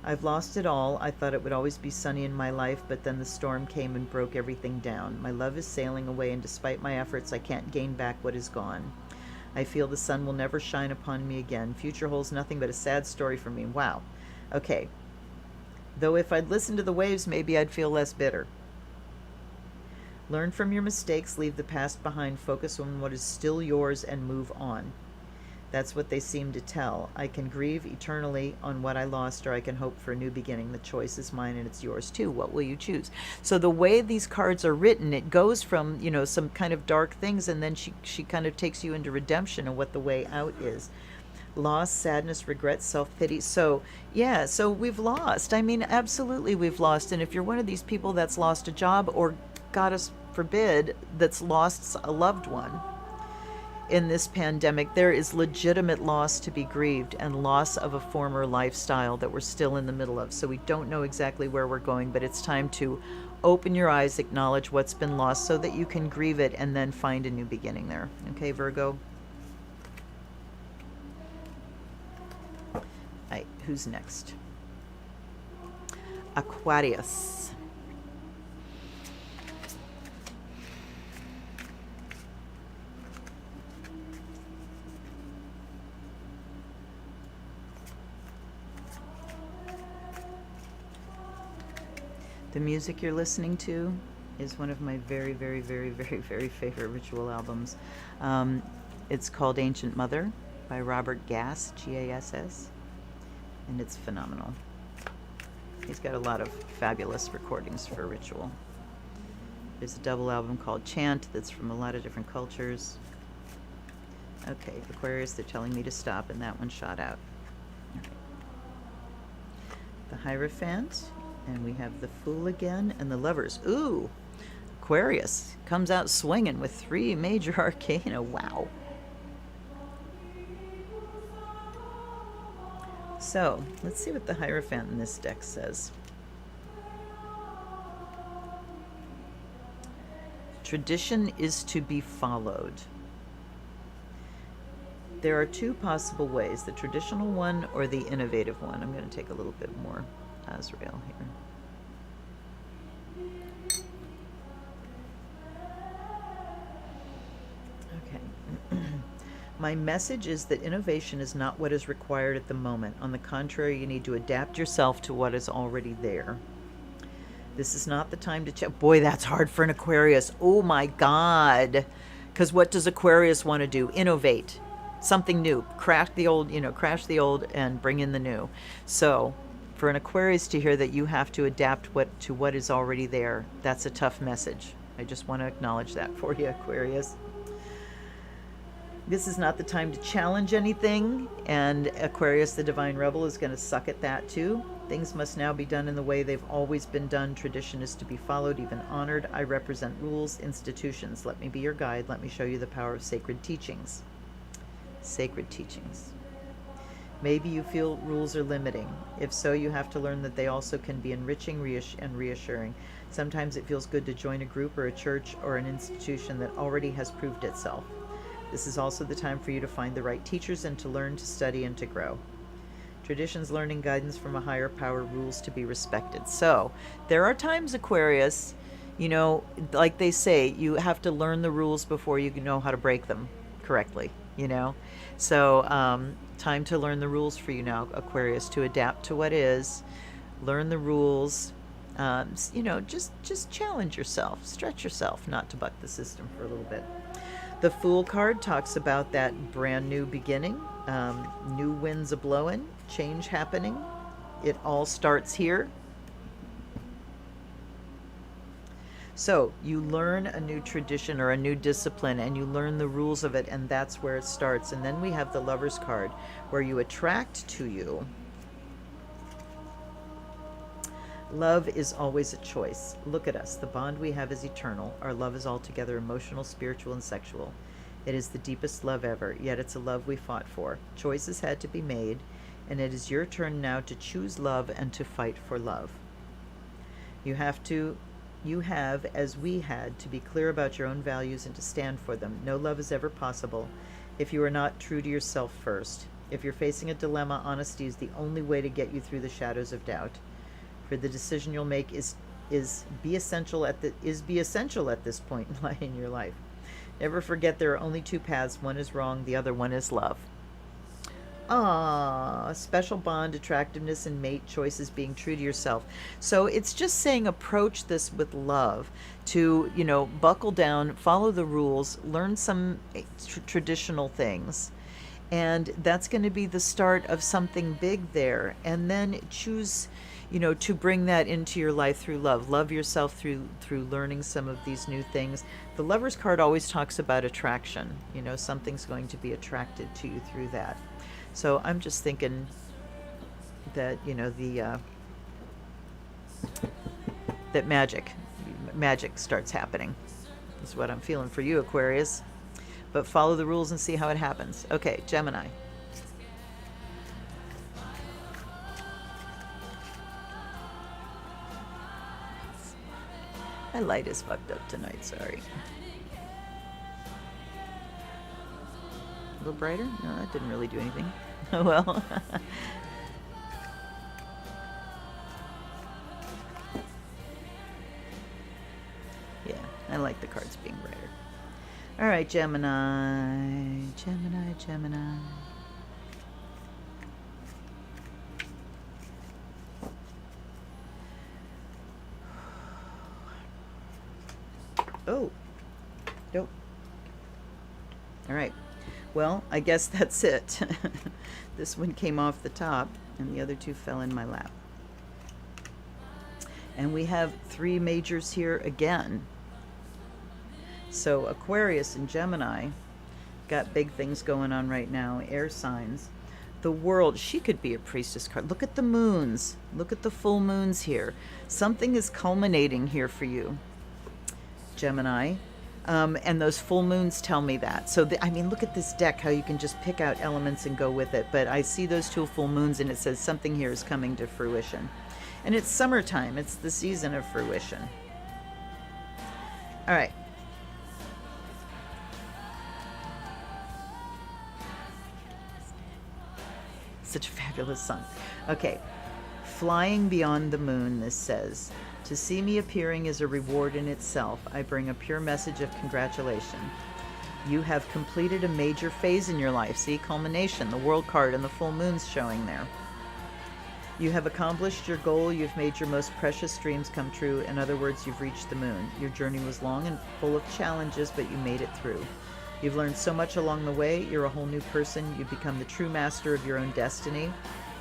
I've lost it all. I thought it would always be sunny in my life, but then the storm came and broke everything down. My love is sailing away, and despite my efforts, I can't gain back what is gone. I feel the sun will never shine upon me again. Future holds nothing but a sad story for me. Wow. Okay. Though if I'd listened to the waves, maybe I'd feel less bitter. Learn from your mistakes, leave the past behind, focus on what is still yours, and move on. That's what they seem to tell. I can grieve eternally on what I lost, or I can hope for a new beginning. The choice is mine, and it's yours too. What will you choose? So the way these cards are written, it goes from, you know, some kind of dark things, and then she kind of takes you into redemption and what the way out is. Loss, sadness, regret, self-pity. So, yeah, so we've lost. I mean, absolutely we've lost. And if you're one of these people that's lost a job, or, God forbid, that's lost a loved one in this pandemic, there is legitimate loss to be grieved, and loss of a former lifestyle that we're still in the middle of. So we don't know exactly where we're going, but it's time to open your eyes, acknowledge what's been lost so that you can grieve it and then find a new beginning there. Okay, Virgo? All right, who's next? Aquarius. The music you're listening to is one of my very, very, very, very, very favorite ritual albums. It's called Ancient Mother by Robert Gass, Gass, and it's phenomenal. He's got a lot of fabulous recordings for ritual. There's a double album called Chant that's from a lot of different cultures. Okay, Aquarius, they're telling me to stop, and that one shot out. All right. The Hierophant. And we have the Fool again, and the Lovers. Ooh, Aquarius comes out swinging with 3 major arcana. Wow. So, let's see what the Hierophant in this deck says. Tradition is to be followed. There are 2 possible ways, the traditional one or the innovative one. I'm going to take a little bit more Azrael here. Okay. My message is that innovation is not what is required at the moment. On the contrary, you need to adapt yourself to what is already there. This is not the time to check. Boy, that's hard for an Aquarius. Oh my God. Because what does Aquarius want to do? Innovate. Something new. Crash the old and bring in the new. So for an Aquarius to hear that you have to adapt to what is already there, that's a tough message. I just want to acknowledge that for you, Aquarius. This is not the time to challenge anything, and Aquarius, the Divine Rebel, is going to suck at that too. Things must now be done in the way they've always been done. Tradition is to be followed, even honored. I represent rules, institutions. Let me be your guide. Let me show you the power of sacred teachings. Sacred teachings. Maybe you feel rules are limiting. If so, you have to learn that they also can be enriching and reassuring. Sometimes it feels good to join a group or a church or an institution that already has proved itself. This is also the time for you to find the right teachers and to learn, to study, and to grow. Traditions, learning, guidance from a higher power, rules to be respected. So there are times, Aquarius, you know, like they say, you have to learn the rules before you know how to break them correctly, you know. So time to learn the rules for you now, Aquarius, to adapt to what is. Learn the rules. You know, just challenge yourself, stretch yourself, not to buck the system for a little bit. The Fool card talks about that brand new beginning, new winds a-blowing, change happening. It all starts here. So you learn a new tradition or a new discipline, and you learn the rules of it, and that's where it starts. And then we have the Lover's card, where you attract to you. Love is always a choice. Look at us. The bond we have is eternal. Our love is altogether emotional, spiritual, and sexual. It is the deepest love ever, yet it's a love we fought for. Choices had to be made, and it is your turn now to choose love and to fight for love. You have, as we had, to be clear about your own values and to stand for them. No love is ever possible if you are not true to yourself first. If you're facing a dilemma, honesty is the only way to get you through the shadows of doubt. For the decision you'll make is be essential at this point in your life. Never forget there are only two paths. One is wrong, the other one is love. Special bond, attractiveness, and mate choices, being true to yourself. So it's just saying approach this with love, to, you know, buckle down, follow the rules, learn some traditional things. And that's going to be the start of something big there. And then choose, you know, to bring that into your life through love. Love yourself through learning some of these new things. The Lover's card always talks about attraction. You know, something's going to be attracted to you through that. So I'm just thinking that, you know, that magic starts happening. Is what I'm feeling for you, Aquarius. But follow the rules and see how it happens. Okay, Gemini. My light is fucked up tonight, sorry. A little brighter? No, that didn't really do anything. Oh well. Yeah, I like the cards being brighter. All right, Gemini. Gemini. Oh, nope. All right. Well, I guess that's it. This one came off the top, and the other two fell in my lap. And we have three majors here again. So Aquarius and Gemini got big things going on right now. Air signs. The World. She could be a priestess card. Look at the moons. Look at the full moons here. Something is culminating here for you, Gemini. And those full moons tell me that. So, I mean, look at this deck, how you can just pick out elements and go with it. But I see those two full moons, and it says something here is coming to fruition. And it's summertime. It's the season of fruition. All right. Such a fabulous song. Okay. Flying beyond the moon, this says. To see me appearing is a reward in itself. I bring a pure message of congratulation. You have completed a major phase in your life. See, culmination, the World card and the full moon's showing there. You have accomplished your goal. You've made your most precious dreams come true. In other words, you've reached the moon. Your journey was long and full of challenges, but you made it through. You've learned so much along the way. You're a whole new person. You've become the true master of your own destiny.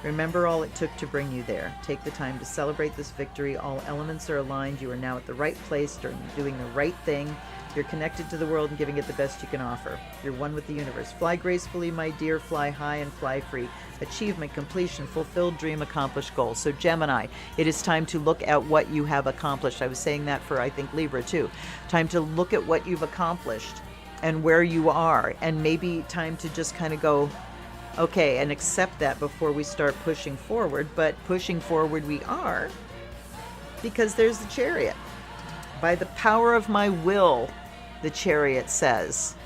Remember all it took to bring you there. Take the time to celebrate this victory. All elements are aligned. You are now at the right place, doing the right thing. You're connected to the world and giving it the best you can offer. You're one with the universe. Fly gracefully, my dear. Fly high and fly free. Achievement, completion, fulfilled dream, accomplished goal. So Gemini, it is time to look at what you have accomplished. I was saying that for, I think, Libra too. Time to look at what you've accomplished and where you are, and maybe time to just kind of go, okay, and accept that before we start pushing forward. But pushing forward we are, because there's the Chariot. By the power of my will, the Chariot says.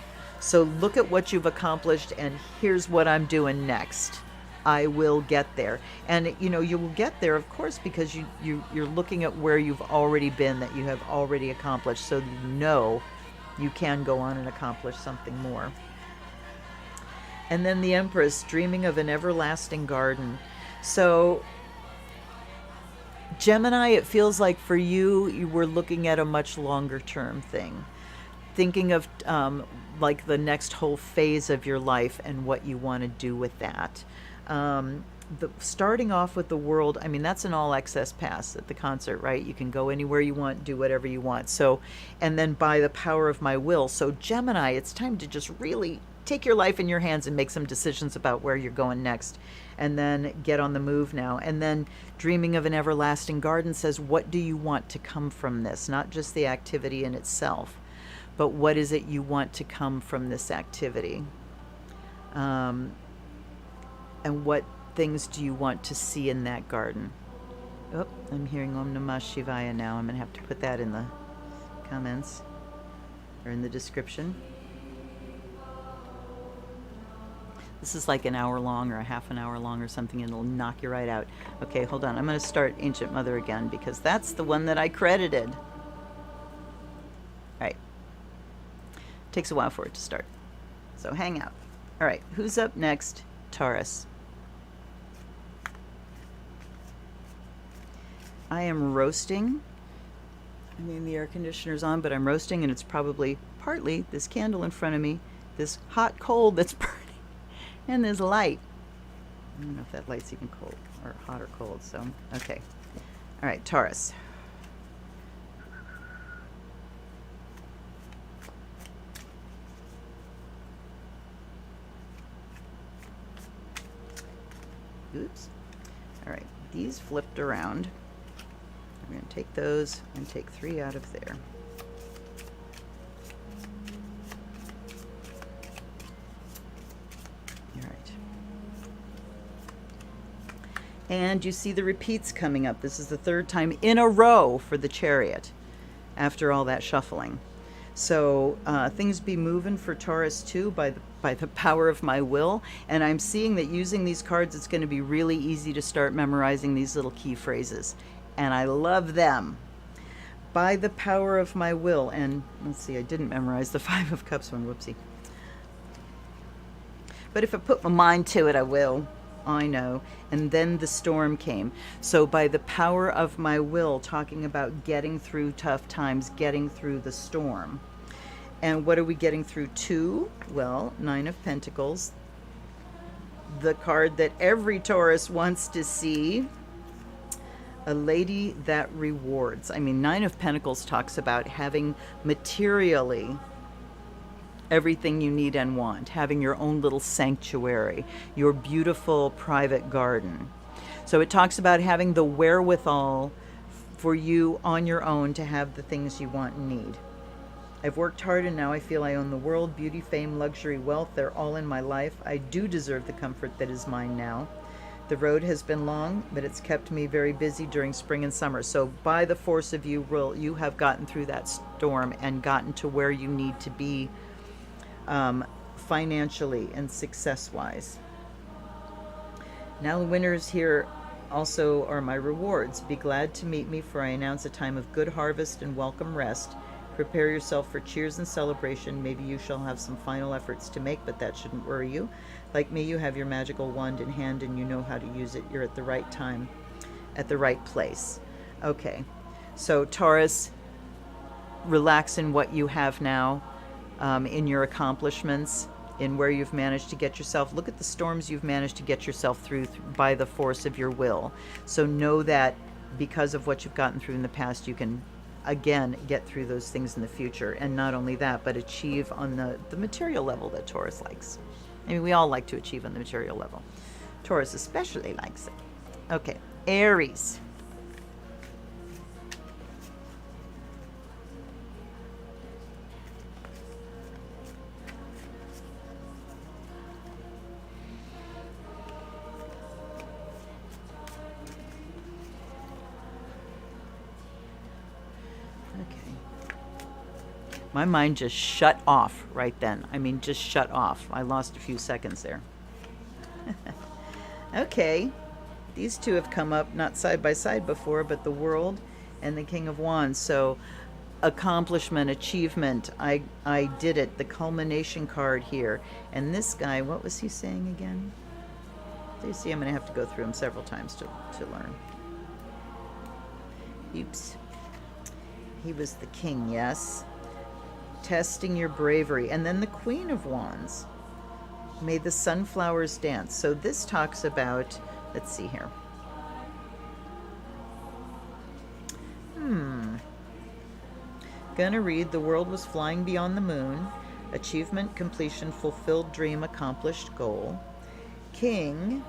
So look at what you've accomplished, and here's what I'm doing next. I will get there. And you know, you will get there, of course, because you're looking at where you've already been, that you have already accomplished, so you know you can go on and accomplish something more. And then the Empress, dreaming of an everlasting garden. So Gemini, it feels like for you, you were looking at a much longer term thing, thinking of like the next whole phase of your life and what you want to do with that. Starting off with the world, I mean, that's an all access pass at the concert, right? You can go anywhere you want, do whatever you want. So, and then by the power of my will. So Gemini, it's time to just really take your life in your hands and make some decisions about where you're going next, and then get on the move now. And then dreaming of an everlasting garden says, what do you want to come from this? Not just the activity in itself, but what is it you want to come from this activity? And what things do you want to see in that garden? Oh, I'm hearing Om Namah Shivaya now. I'm going to have to put that in the comments or in the description. This is like an hour long or a half an hour long or something, and it'll knock you right out. Okay, hold on. I'm going to start Ancient Mother again because that's the one that I credited. All right. Takes a while for it to start. So hang out. All right, who's up next? Taurus. I am roasting. I mean, the air conditioner's on, but I'm roasting, and it's probably partly this candle in front of me, this hot coal that's burning, and this light. I don't know if that light's even cold, or hot or cold, so, okay. All right, Taurus. Oops. All right, these flipped around. I'm going to take those and take 3 out of there. All right. And you see the repeats coming up. This is the 3rd time in a row for the Chariot after all that shuffling. So things be moving for Taurus too by the power of my will. And I'm seeing that using these cards, it's going to be really easy to start memorizing these little key phrases. And I love them. By the power of my will. And let's see, I didn't memorize the 5 of Cups one. Whoopsie. But if I put my mind to it, I will. I know. And then the storm came. So by the power of my will, talking about getting through tough times, getting through the storm. And what are we getting through to? Well, 9 of Pentacles. The card that every Taurus wants to see. A lady that rewards. I mean, 9 of Pentacles talks about having materially everything you need and want, having your own little sanctuary, your beautiful private garden. So it talks about having the wherewithal for you on your own to have the things you want and need. I've worked hard and now I feel I own the world. Beauty, fame, luxury, wealth, they're all in my life. I do deserve the comfort that is mine now. The road has been long, but it's kept me very busy during spring and summer. So by the force of you, will you have gotten through that storm and gotten to where you need to be financially and success-wise. Now the winners here also are my rewards. Be glad to meet me, for I announce a time of good harvest and welcome rest. Prepare yourself for cheers and celebration. Maybe you shall have some final efforts to make, but that shouldn't worry you. Like me, you have your magical wand in hand and you know how to use it. You're at the right time, at the right place. Okay, so Taurus, relax in what you have now, in your accomplishments, in where you've managed to get yourself. Look at the storms you've managed to get yourself through by the force of your will. So know that because of what you've gotten through in the past, you can again get through those things in the future. And not only that, but achieve on the material level that Taurus likes. I mean, we all like to achieve on the material level. Taurus especially likes it. Okay, Aries. My mind just shut off right then. I mean, just shut off. I lost a few seconds there. Okay, these two have come up not side by side before, but the World and the King of Wands. So accomplishment, achievement, I did it, the culmination card here. And this guy, what was he saying again? Do you see? I'm going to have to go through him several times to learn. Oops. He was the king, yes. Testing your bravery. And then the Queen of Wands. May the sunflowers dance. So this talks about, let's see here. Gonna read, the world was flying beyond the moon. Achievement, completion, fulfilled dream, accomplished goal. King,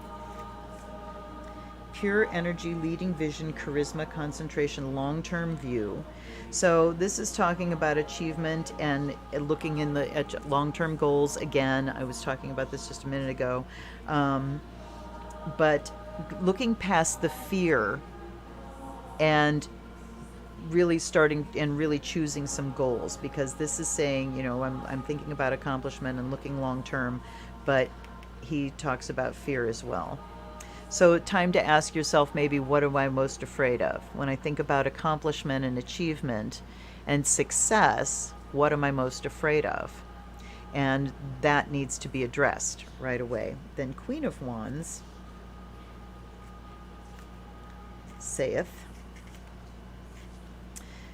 pure energy, leading vision, charisma, concentration, long-term view. So this is talking about achievement and looking in at long-term goals. Again, I was talking about this just a minute ago. But looking past the fear and really starting and really choosing some goals, because this is saying, you know, I'm thinking about accomplishment and looking long-term, but he talks about fear as well. So time to ask yourself, maybe, what am I most afraid of? When I think about accomplishment and achievement and success, what am I most afraid of? And that needs to be addressed right away. Then Queen of Wands saith,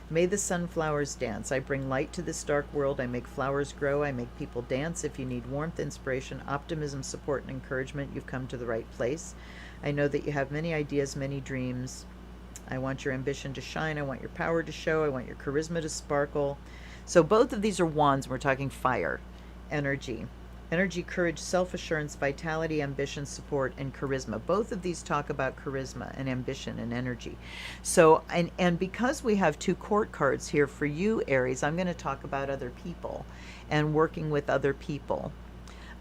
may the sunflowers dance. I bring light to this dark world. I make flowers grow. I make people dance. If you need warmth, inspiration, optimism, support, and encouragement, you've come to the right place. I know that you have many ideas, many dreams. I want your ambition to shine. I want your power to show. I want your charisma to sparkle. So both of these are wands. We're talking fire, energy. Energy, courage, self-assurance, vitality, ambition, support, and charisma. Both of these talk about charisma and ambition and energy. So, and because we have two court cards here for you, Aries, I'm going to talk about other people and working with other people.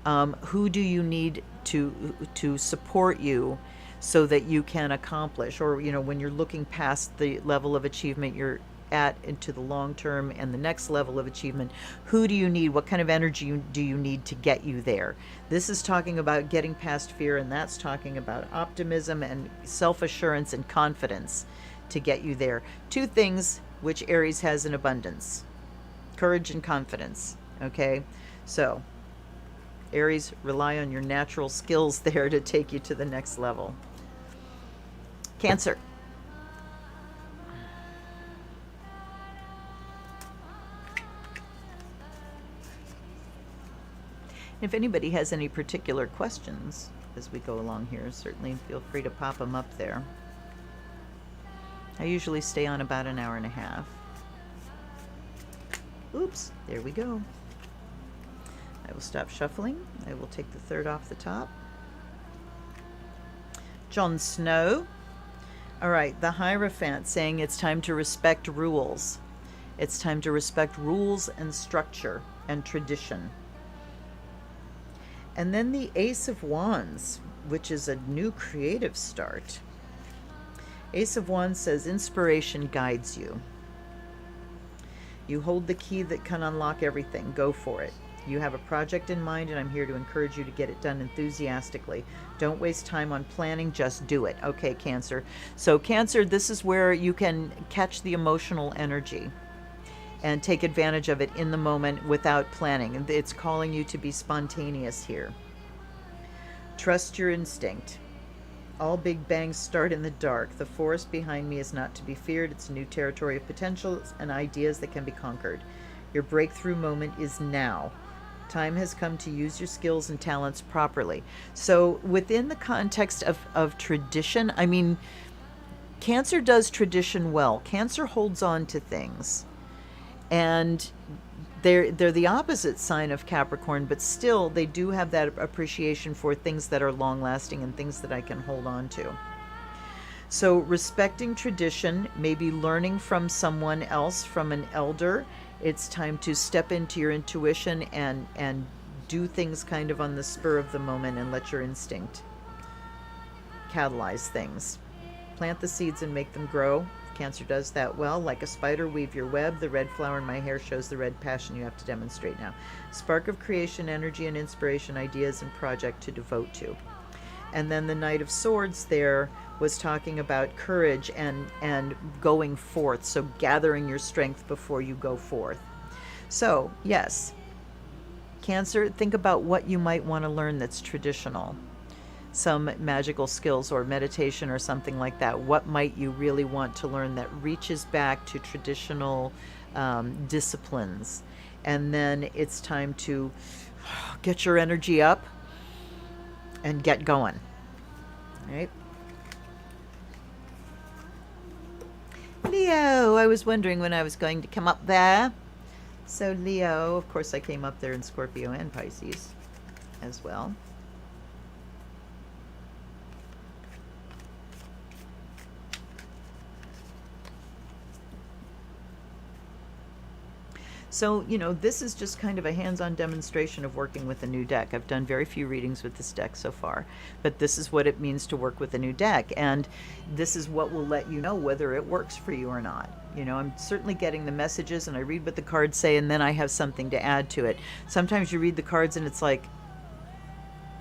Who do you need to support you so that you can accomplish? Or, you know, when you're looking past the level of achievement you're at into the long term and the next level of achievement, who do you need? What kind of energy do you need to get you there? This is talking about getting past fear, and that's talking about optimism and self-assurance and confidence to get you there. Two things which Aries has in abundance: courage and confidence. Okay, so Aries, rely on your natural skills there to take you to the next level. Cancer. If anybody has any particular questions as we go along here, certainly feel free to pop them up there. I usually stay on about an hour and a half. Oops, there we go. I will stop shuffling. I will take the third off the top. Jon Snow. All right, the Hierophant saying it's time to respect rules. It's time to respect rules and structure and tradition. And then the Ace of Wands, which is a new creative start. Ace of Wands says inspiration guides you. You hold the key that can unlock everything. Go for it. You have a project in mind, and I'm here to encourage you to get it done enthusiastically. Don't waste time on planning, just do it. Okay, Cancer. So Cancer, this is where you can catch the emotional energy and take advantage of it in the moment without planning. It's calling you to be spontaneous here. Trust your instinct. All big bangs start in the dark. The forest behind me is not to be feared. It's a new territory of potentials and ideas that can be conquered. Your breakthrough moment is now. Time has come to use your skills and talents properly. So within the context of tradition, I mean, Cancer does tradition well. Cancer holds on to things. And they're the opposite sign of Capricorn, but still they do have that appreciation for things that are long-lasting and things that I can hold on to. So respecting tradition, maybe learning from someone else, from an elder. It's time to step into your intuition and do things kind of on the spur of the moment and let your instinct catalyze things. Plant the seeds and make them grow. Cancer does that well. Like a spider, weave your web. The red flower in my hair shows the red passion you have to demonstrate now. Spark of creation, energy and inspiration, ideas and project to devote to. And then the Knight of Swords there was talking about courage and going forth, so gathering your strength before you go forth. So yes, Cancer, think about what you might want to learn that's traditional, some magical skills or meditation or something like that. What might you really want to learn that reaches back to traditional disciplines? And then it's time to get your energy up and get going. All right. Leo, I was wondering when I was going to come up there. So Leo, of course I came up there in Scorpio and Pisces as well. So, you know, this is just kind of a hands-on demonstration of working with a new deck. I've done very few readings with this deck so far, but this is what it means to work with a new deck. And this is what will let you know whether it works for you or not. You know, I'm certainly getting the messages and I read what the cards say and then I have something to add to it. Sometimes you read the cards and it's like,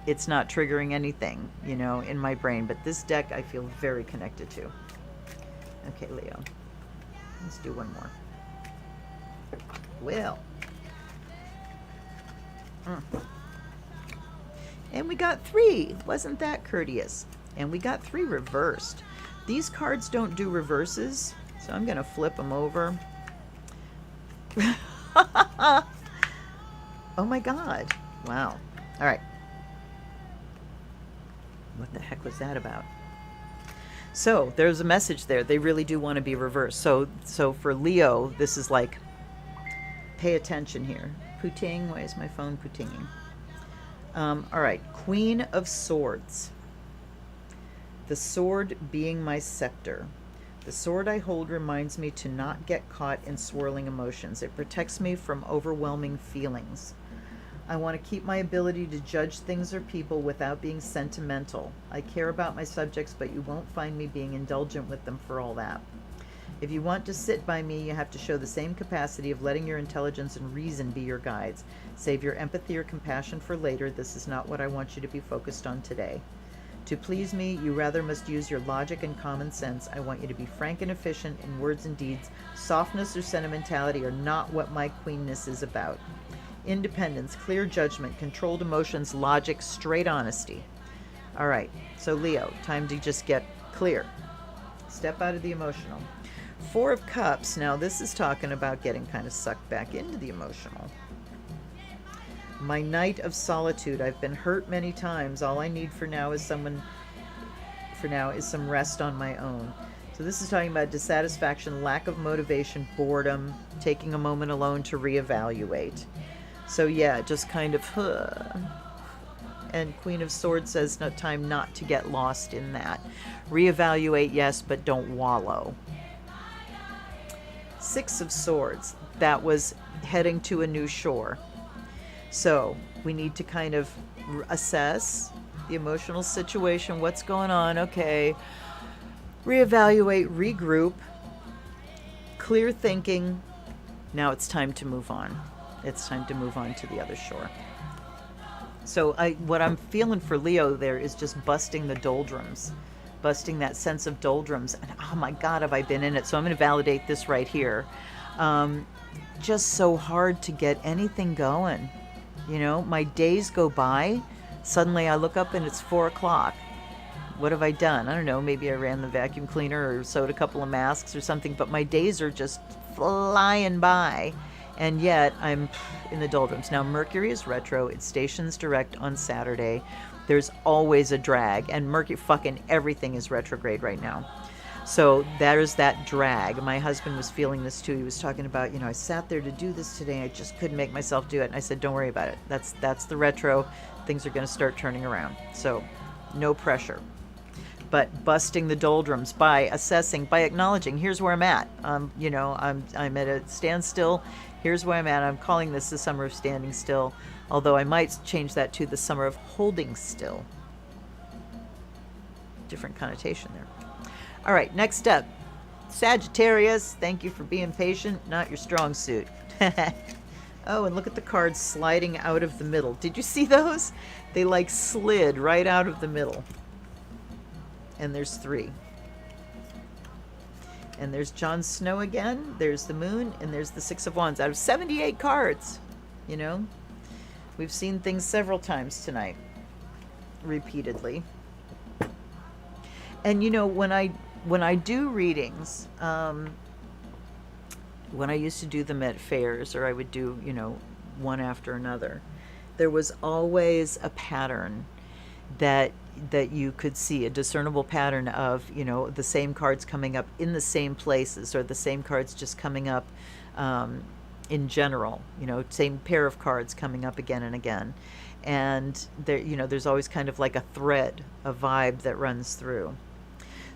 it's not triggering anything, you know, in my brain. But this deck I feel very connected to. Okay, Leo. Let's do one more. Well. And we got 3. Wasn't that courteous? And we got 3 reversed. These cards don't do reverses, so I'm going to flip them over. Oh my God. Wow. All right. What the heck was that about? So there's a message there. They really do want to be reversed. So for Leo, this is like, pay attention here. Puting. Why is my phone putinging? All right. Queen of Swords. The sword being my scepter. The sword I hold reminds me to not get caught in swirling emotions. It protects me from overwhelming feelings. I want to keep my ability to judge things or people without being sentimental. I care about my subjects, but you won't find me being indulgent with them for all that. If you want to sit by me, you have to show the same capacity of letting your intelligence and reason be your guides. Save your empathy or compassion for later. This is not what I want you to be focused on today. To please me, you rather must use your logic and common sense. I want you to be frank and efficient in words and deeds. Softness or sentimentality are not what my queenness is about. Independence, clear judgment, controlled emotions, logic, straight honesty. All right, so Leo, time to just get clear. Step out of the emotional. 4 of Cups. Now this is talking about getting kind of sucked back into the emotional. My Knight of Solitude. I've been hurt many times. All I need for now is some rest on my own. So this is talking about dissatisfaction, lack of motivation, boredom, taking a moment alone to reevaluate. So yeah, just kind of, and Queen of Swords says no time not to get lost in that. Reevaluate, yes, but don't wallow. 6 of Swords. That was heading to a new shore. So we need to kind of assess the emotional situation. What's going on? Okay. Reevaluate, regroup, clear thinking. Now it's time to move on. It's time to move on to the other shore. So what I'm feeling for Leo there is just busting the doldrums, busting that sense of doldrums. And oh my God, have I been in it? So I'm going to validate this right here. Just so hard to get anything going. You know, my days go by. Suddenly I look up and it's 4 o'clock. What have I done? I don't know. Maybe I ran the vacuum cleaner or sewed a couple of masks or something. But my days are just flying by. And yet I'm in the doldrums. Now Mercury is retro. It stations direct on Saturday. There's always a drag. And Mercury, fucking everything is retrograde right now. So there's that drag. My husband was feeling this too. He was talking about, you know, I sat there to do this today. I just couldn't make myself do it. And I said, don't worry about it. That's the retro. Things are going to start turning around. So no pressure. But busting the doldrums by assessing, by acknowledging, here's where I'm at. You know, I'm at a standstill. Here's where I'm at. I'm calling this the summer of standing still. Although I might change that to the summer of holding still. Different connotation there. All right, next up, Sagittarius. Thank you for being patient. Not your strong suit. Oh, and look at the cards sliding out of the middle. Did you see those? They like slid right out of the middle. And there's 3. And there's Jon Snow again. There's the moon, and there's the 6 of Wands out of 78 cards. You know, we've seen things several times tonight, repeatedly. And you know, when I do readings, when I used to do them at fairs, or I would do, you know, one after another, there was always a pattern that you could see, a discernible pattern of, you know, the same cards coming up in the same places, or the same cards just coming up in general, you know, same pair of cards coming up again and again. And there, you know, there's always kind of like a thread, a vibe that runs through.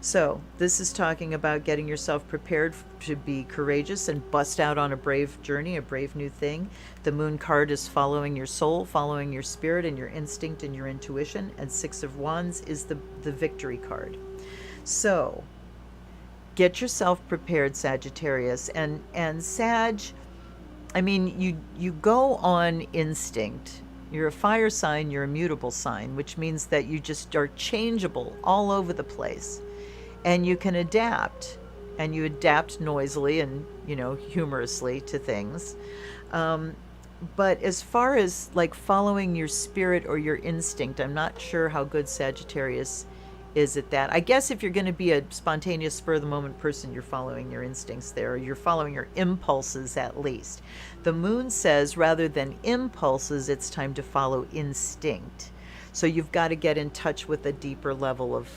So this is talking about getting yourself prepared to be courageous and bust out on a brave journey, a brave new thing. The moon card is following your soul, following your spirit and your instinct and your intuition. And 6 of Wands is the victory card. So get yourself prepared, Sagittarius. And Sag, I mean, you go on instinct. You're a fire sign, you're a mutable sign, which means that you just are changeable all over the place. And you can adapt, and you adapt noisily and, you know, humorously to things. But as far as like following your spirit or your instinct, I'm not sure how good Sagittarius is at that. I guess if you're going to be a spontaneous, spur of the moment person, you're following your instincts there, or you're following your impulses at least. The moon says rather than impulses, it's time to follow instinct. So you've got to get in touch with a deeper level of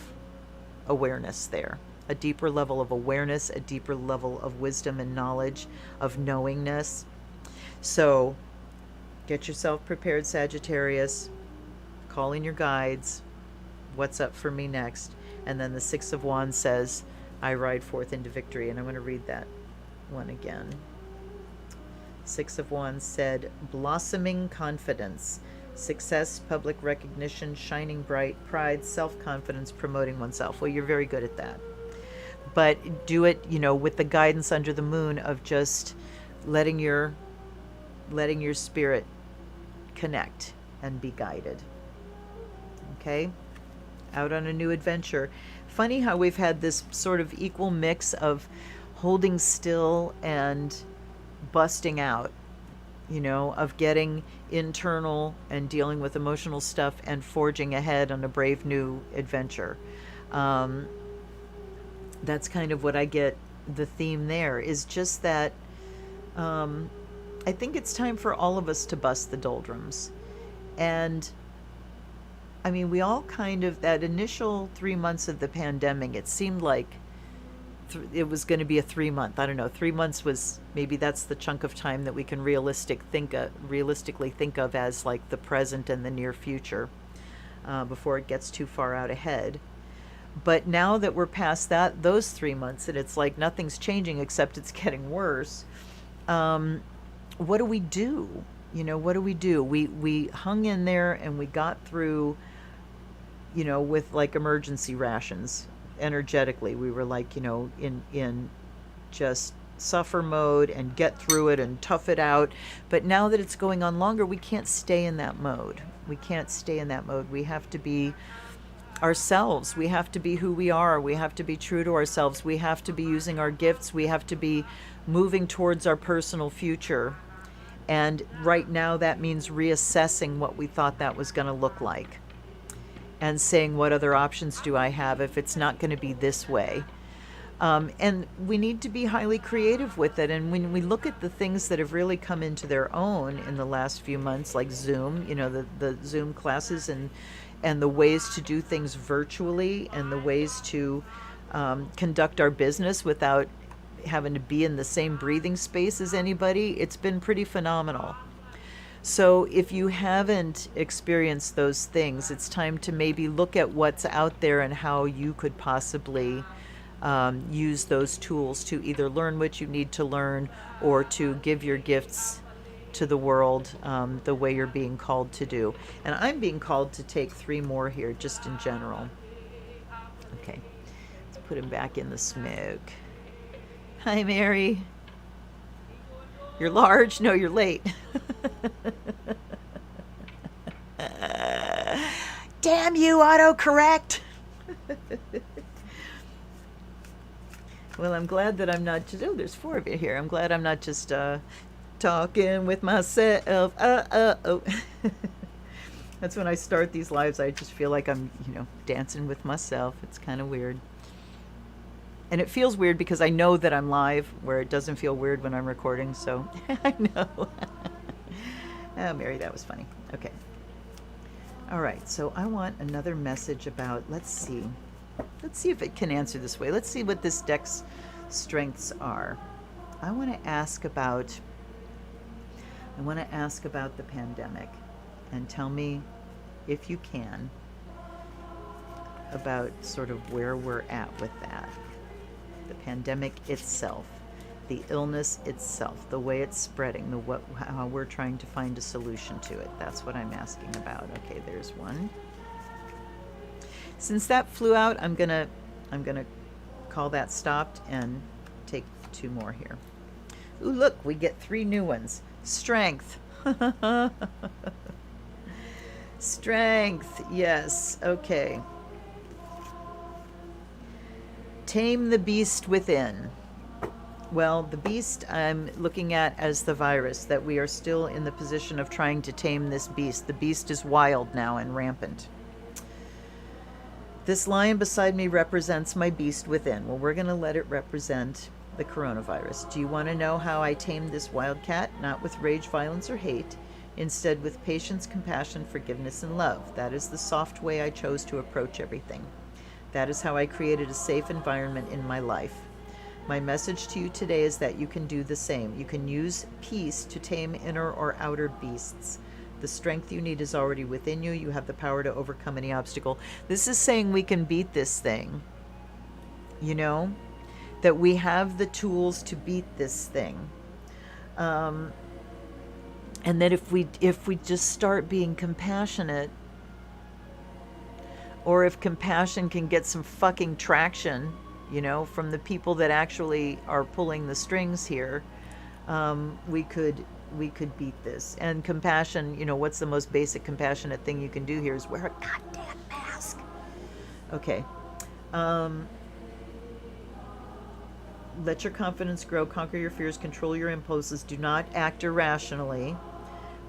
awareness there, a deeper level of awareness, a deeper level of wisdom and knowledge, of knowingness. So get yourself prepared, Sagittarius. Call in your guides. What's up for me next? And then the 6 of Wands says, I ride forth into victory. And I'm going to read that one again. 6 of Wands said, blossoming confidence, success, public recognition, shining bright, pride, self-confidence, promoting oneself. Well, you're very good at that. But do it, you know, with the guidance under the moon of just letting your spirit connect and be guided. Okay? Out on a new adventure. Funny how we've had this sort of equal mix of holding still and busting out. You know, of getting internal and dealing with emotional stuff and forging ahead on a brave new adventure. That's kind of what I get the theme there, is just that I think it's time for all of us to bust the doldrums. And I mean, we all kind of, that initial 3 months of the pandemic, it seemed like it was going to be a 3 month. I don't know. 3 months was, maybe that's the chunk of time that we can realistically think of as like the present and the near future, before it gets too far out ahead. But now that we're past those 3 months, and it's like nothing's changing except it's getting worse. What do we do? You know, what do we do? We hung in there and we got through, you know, with like emergency rations. Energetically, we were like, you know, in just suffer mode and get through it and tough it out. But now that it's going on longer, we can't stay in that mode. We can't stay in that mode. We have to be ourselves. We have to be who we are. We have to be true to ourselves. We have to be using our gifts. We have to be moving towards our personal future. And right now that means reassessing what we thought that was going to look like, and saying, what other options do I have if it's not going to be this way? And we need to be highly creative with it. And when we look at the things that have really come into their own in the last few months, like Zoom, you know, the Zoom classes, and the ways to do things virtually, and the ways to conduct our business without having to be in the same breathing space as anybody, it's been pretty phenomenal. So if you haven't experienced those things, it's time to maybe look at what's out there and how you could possibly use those tools to either learn what you need to learn, or to give your gifts to the world the way you're being called to do. And I'm being called to take 3 more here, just in general. Okay, let's put him back in the smoke. Hi, Mary. You're large? No, you're late. Damn you, autocorrect. Well, I'm glad that I'm not just, oh, there's 4 of you here. I'm glad I'm not just talking with myself. Oh. That's when I start these lives. I just feel like I'm, dancing with myself. It's kind of weird. And it feels weird because I know that I'm live, where it doesn't feel weird when I'm recording. So I know. Oh, Mary, that was funny. Okay. All right. So I want another message about, let's see. Let's see if it can answer this way. Let's see what this deck's strengths are. I want to ask about the pandemic, and tell me, if you can, about sort of where we're at with that. The pandemic itself, the illness itself, the way it's spreading, how we're trying to find a solution to it. That's what I'm asking about. Okay, there's one. Since that flew out, I'm gonna call that stopped and take 2 more here. Ooh, look, we get 3 new ones. Strength. Strength, yes. Okay. Tame the beast within. Well, the beast I'm looking at as the virus, that we are still in the position of trying to tame this beast. The beast is wild now and rampant. This lion beside me represents my beast within. Well, we're going to let it represent the coronavirus. Do you want to know how I tamed this wildcat? Not with rage, violence, or hate. Instead, with patience, compassion, forgiveness, and love. That is the soft way I chose to approach everything. That is how I created a safe environment in my life. My message to you today is that you can do the same. You can use peace to tame inner or outer beasts. The strength you need is already within you. You have the power to overcome any obstacle. This is saying we can beat this thing. That we have the tools to beat this thing. And that if we just start being compassionate, or if compassion can get some fucking traction, from the people that actually are pulling the strings here, we could beat this. And compassion, what's the most basic compassionate thing you can do here is wear a goddamn mask. Okay. Let your confidence grow, conquer your fears, control your impulses, do not act irrationally.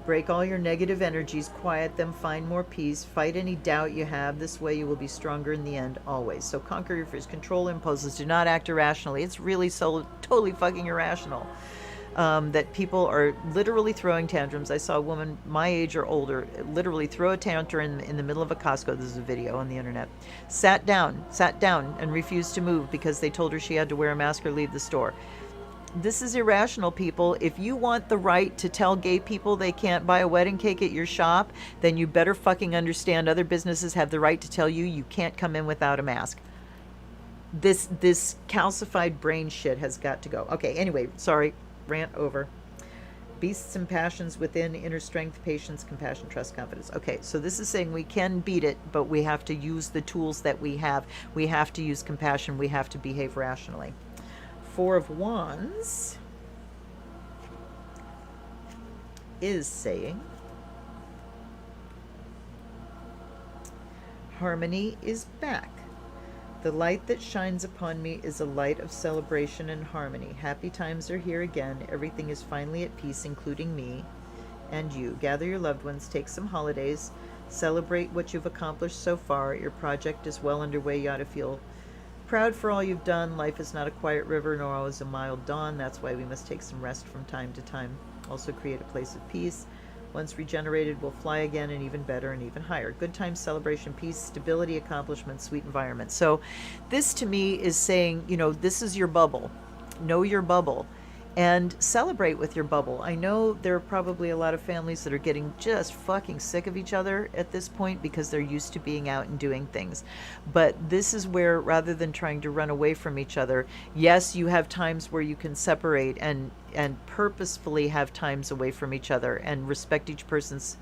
Break all your negative energies, quiet them, find more peace, fight any doubt you have. This way you will be stronger in the end, always. So conquer your fears, control impulses, do not act irrationally. It's really so totally fucking irrational. That people are literally throwing tantrums. I saw a woman my age or older literally throw a tantrum in the middle of a Costco. This is a video on the internet. Sat down and refused to move because they told her she had to wear a mask or leave the store. This is irrational, people. If you want the right to tell gay people they can't buy a wedding cake at your shop, then you better fucking understand other businesses have the right to tell you you can't come in without a mask. This calcified brain shit has got to go. Okay, anyway, sorry. Rant over. Beasts and passions within, inner strength, patience, compassion, trust, confidence. Okay, so this is saying we can beat it, but we have to use the tools that we have. We have to use compassion. We have to behave rationally. 4 of Wands is saying harmony is back. The light that shines upon me is a light of celebration and harmony. Happy times are here again. Everything is finally at peace, including me and you. Gather your loved ones, take some holidays, celebrate what you've accomplished so far. Your project is well underway. You ought to feel proud for all you've done. Life is not a quiet river, nor always a mild dawn. That's why we must take some rest from time to time. Also create a place of peace. Once regenerated, we'll fly again, and even better and even higher. Good times, celebration, peace, stability, accomplishment, sweet environment. So this to me is saying, this is your bubble. Know your bubble and celebrate with your bubble. I know there are probably a lot of families that are getting just fucking sick of each other at this point because they're used to being out and doing things. But this is where, rather than trying to run away from each other, yes, you have times where you can separate and purposefully have times away from each other and respect each person's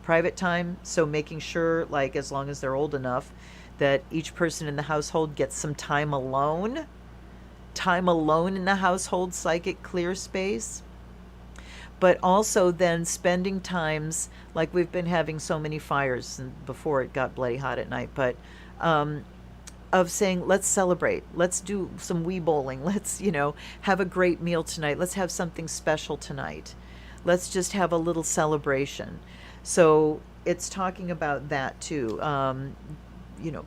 private time. So making sure, like, as long as they're old enough, that each person in the household gets some time alone in the household, psychic clear space. but also then spending times, like we've been having so many fires before it got bloody hot at night, but of saying, let's celebrate, let's do some wee bowling, let's, have a great meal tonight, let's have something special tonight, let's just have a little celebration. So it's talking about that too.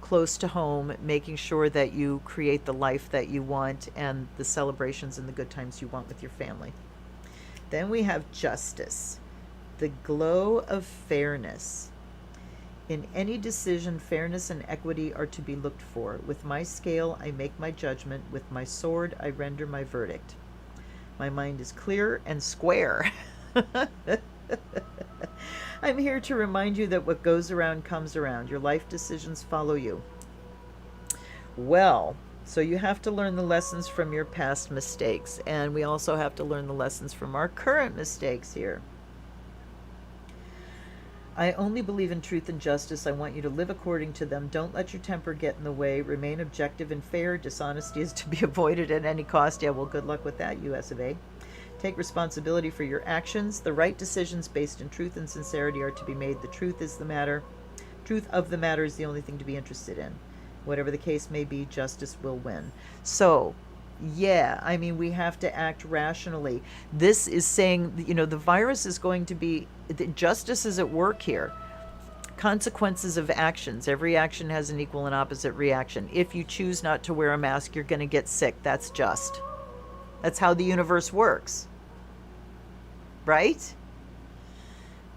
Close to home, making sure that you create the life that you want and the celebrations and the good times you want with your family. Then we have justice, the glow of fairness. In any decision, fairness and equity are to be looked for. With my scale, I make my judgment. With my sword, I render my verdict. My mind is clear and square. I'm here to remind you that what goes around comes around. Your life decisions follow you. Well, so you have to learn the lessons from your past mistakes, and we also have to learn the lessons from our current mistakes here. I only believe in truth and justice. I want you to live according to them. Don't let your temper get in the way. Remain objective and fair. Dishonesty is to be avoided at any cost. Yeah, well, good luck with that, US of A. Take responsibility for your actions. The right decisions based in truth and sincerity are to be made. The truth is the matter. Truth of the matter is the only thing to be interested in. Whatever the case may be, justice will win. So, yeah, I mean, we have to act rationally. This is saying, the virus is going to be, justice is at work here. Consequences of actions. Every action has an equal and opposite reaction. If you choose not to wear a mask, you're going to get sick. That's just. That's how the universe works. Right?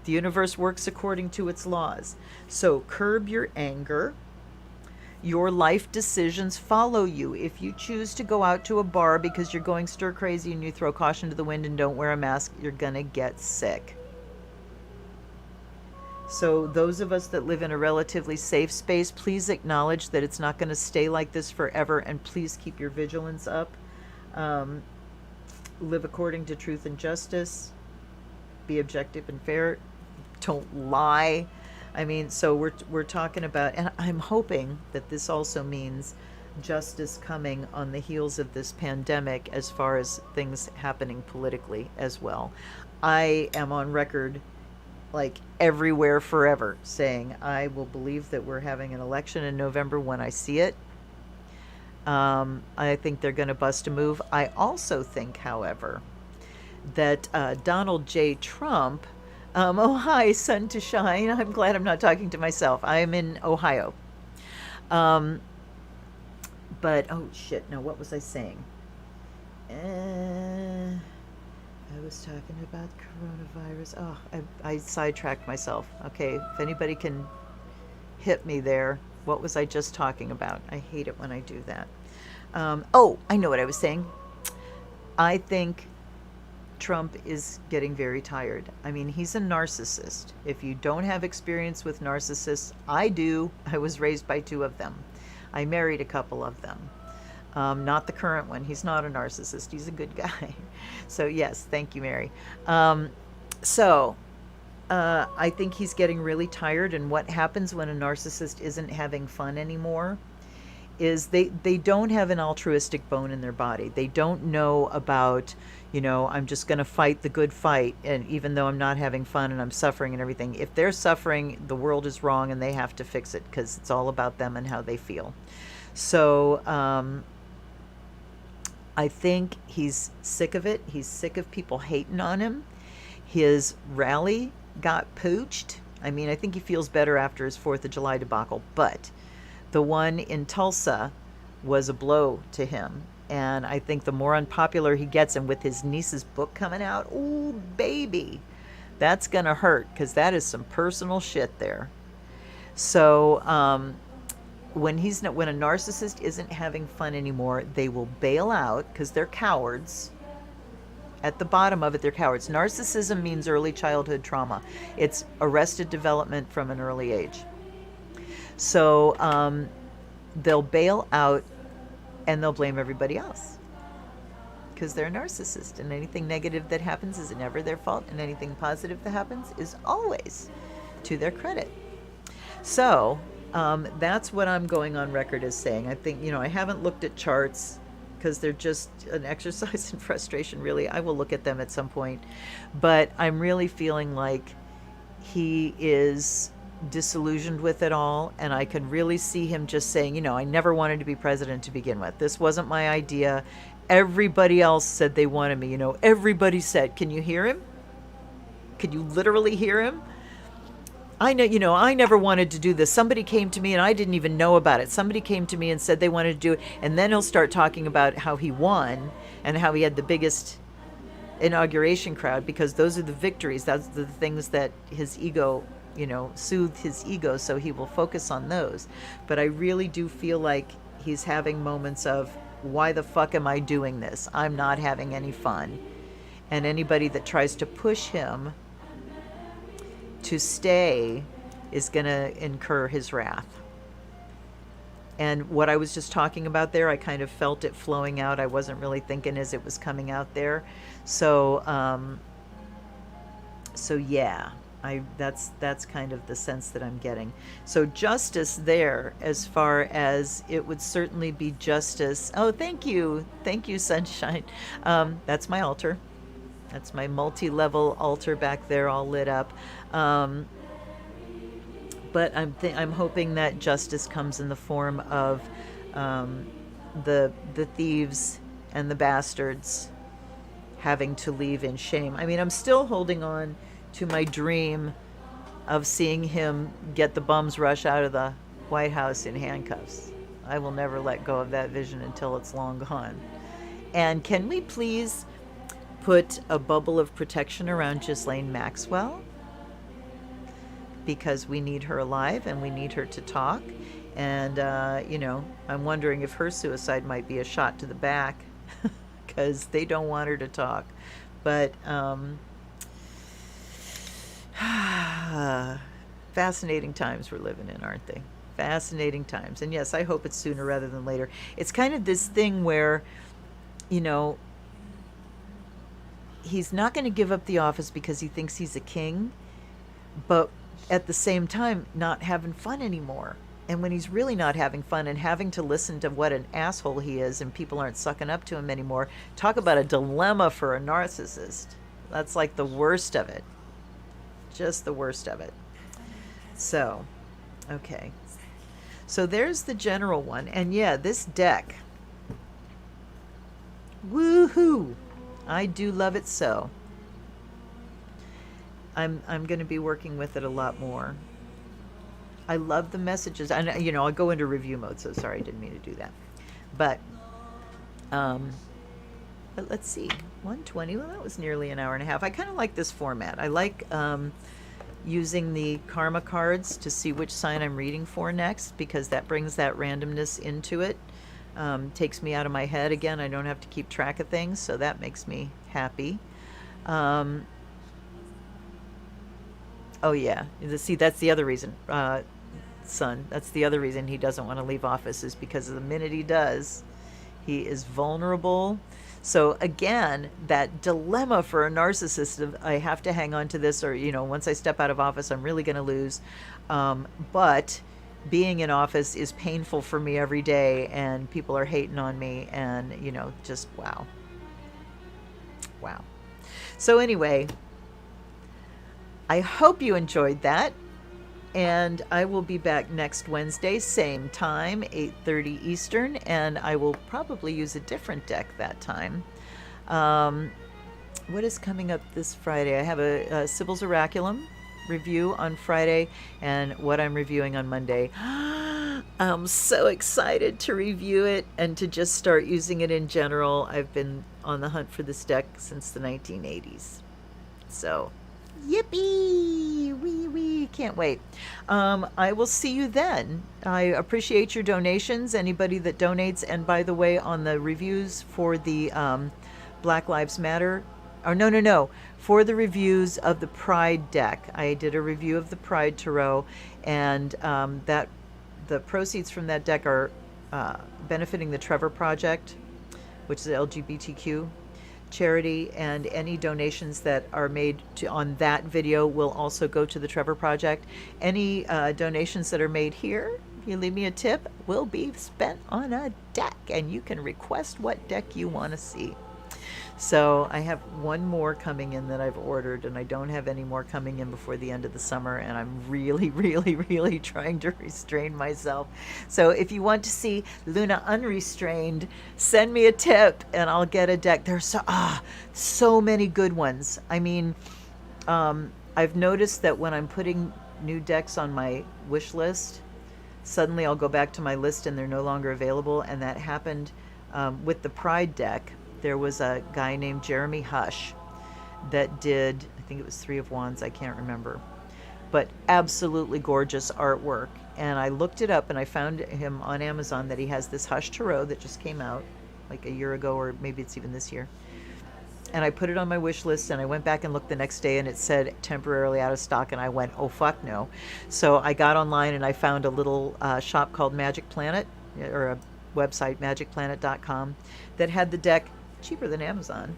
The universe works according to its laws. So curb your anger. Your life decisions follow you. If you choose to go out to a bar because you're going stir crazy and you throw caution to the wind and don't wear a mask, you're going to get sick. So those of us that live in a relatively safe space, please acknowledge that it's not going to stay like this forever, and please keep your vigilance up. Live according to truth and justice. Be objective and fair. Don't lie. I mean, so we're talking about, and I'm hoping that this also means justice coming on the heels of this pandemic as far as things happening politically as well. I am on record, like everywhere forever, saying I will believe that we're having an election in November when I see it. I think they're going to bust a move. I also think, however, that Donald J. Trump, oh, hi, sun to shine. I'm glad I'm not talking to myself. I'm in Ohio. But, oh, shit. No, what was I saying? I was talking about coronavirus. Oh, I sidetracked myself. Okay, if anybody can hit me there. What was I just talking about? I hate it when I do that. Oh, I know what I was saying. I think Trump is getting very tired. I mean, he's a narcissist. If you don't have experience with narcissists, I do. I was raised by two of them. I married a couple of them. Not the current one. He's not a narcissist. He's a good guy. So yes, thank you, Mary. I think he's getting really tired, and what happens when a narcissist isn't having fun anymore is they don't have an altruistic bone in their body. They don't know about, I'm just going to fight the good fight, and even though I'm not having fun and I'm suffering and everything, if they're suffering, the world is wrong and they have to fix it because it's all about them and how they feel. So I think he's sick of it. He's sick of people hating on him. His rally got pooched. I mean, I think he feels better after his 4th of July debacle, but the one in Tulsa was a blow to him. And I think the more unpopular he gets, and with his niece's book coming out, ooh, baby, that's going to hurt, because that is some personal shit there. So when a narcissist isn't having fun anymore, they will bail out because they're cowards. At the bottom of it, they're cowards. Narcissism means early childhood trauma. It's arrested development from an early age. So they'll bail out and they'll blame everybody else because they're a narcissist, and anything negative that happens is never their fault, and anything positive that happens is always to their credit. So that's what I'm going on record as saying. I think, I haven't looked at charts because they're just an exercise in frustration, really. I will look at them at some point. But I'm really feeling like he is disillusioned with it all, and I can really see him just saying, I never wanted to be president to begin with. This wasn't my idea. Everybody else said they wanted me. Everybody said, can you hear him? Can you literally hear him? I know, I never wanted to do this. Somebody came to me and I didn't even know about it. Somebody came to me and said they wanted to do it. And then he'll start talking about how he won and how he had the biggest inauguration crowd, because those are the victories. That's the things that his ego, soothe his ego, so he will focus on those. But I really do feel like he's having moments of, why the fuck am I doing this? I'm not having any fun. And anybody that tries to push him to stay is going to incur his wrath. And what I was just talking about there, I kind of felt it flowing out. I wasn't really thinking as it was coming out there. So yeah, that's kind of the sense that I'm getting. So justice there, as far as it would certainly be justice. Oh, thank you, sunshine. That's my altar. That's my multi-level altar back there, all lit up. But I'm hoping that justice comes in the form of the thieves and the bastards having to leave in shame. I mean, I'm still holding on to my dream of seeing him get the bum's rush out of the White House in handcuffs. I will never let go of that vision until it's long gone. And can we please put a bubble of protection around Ghislaine Maxwell, because we need her alive and we need her to talk. And I'm wondering if her suicide might be a shot to the back, because they don't want her to talk. But fascinating times we're living in, aren't they? Fascinating times. And yes, I hope it's sooner rather than later. It's kind of this thing where, he's not going to give up the office because he thinks he's a king, but at the same time not having fun anymore. And when he's really not having fun and having to listen to what an asshole he is and people aren't sucking up to him anymore, talk about a dilemma for a narcissist. That's like the worst of it. Just the worst of it. So, okay. So there's the general one. And yeah, this deck. Woohoo! I do love it so. I'm going to be working with it a lot more. I love the messages. And I'll go into review mode, so sorry, I didn't mean to do that. But let's see. 120. Well, that was nearly an hour and a half. I kind of like this format. I like using the karma cards to see which sign I'm reading for next, because that brings that randomness into it. Takes me out of my head again. I don't have to keep track of things, so that makes me happy. Oh yeah, see, that's the other reason, son. That's the other reason he doesn't want to leave office, is because the minute he does, he is vulnerable. So again, that dilemma for a narcissist of, I have to hang on to this, or once I step out of office, I'm really going to lose. But being in office is painful for me every day, and people are hating on me, and just wow. So anyway, I hope you enjoyed that, and I will be back next Wednesday, same time, 8:30 Eastern, and I will probably use a different deck that time. What is coming up this Friday? I have a Sybil's Oraculum review on Friday, and what I'm reviewing on Monday. I'm so excited to review it and to just start using it in general. I've been on the hunt for this deck since the 1980s. So, yippee! Wee, can't wait. I will see you then. I appreciate your donations, anybody that donates. And by the way, on the reviews for the Black Lives Matter, or no, for the reviews of the Pride deck, I did a review of the Pride Tarot, and that the proceeds from that deck are benefiting the Trevor Project, which is an LGBTQ charity, and any donations that are made on that video will also go to the Trevor Project. Any donations that are made here You leave me a tip, will be spent on a deck, and you can request what deck you want to see. So I have one more coming in that I've ordered, and I don't have any more coming in before the end of the summer, and I'm really, really, really trying to restrain myself. So if you want to see Luna unrestrained, send me a tip and I'll get a deck. There's so many good ones. I mean, I've noticed that when I'm putting new decks on my wish list, suddenly I'll go back to my list and they're no longer available, and that happened with the Pride deck. There was a guy named Jeremy Hush that did, I think it was Three of Wands, I can't remember, but absolutely gorgeous artwork. And I looked it up and I found him on Amazon that he has this Hush Tarot that just came out like a year ago, or maybe it's even this year. And I put it on my wish list, and I went back and looked the next day and it said temporarily out of stock, and I went, oh fuck no. So I got online and I found a little shop called Magic Planet, or a website, magicplanet.com, that had the deck cheaper than Amazon,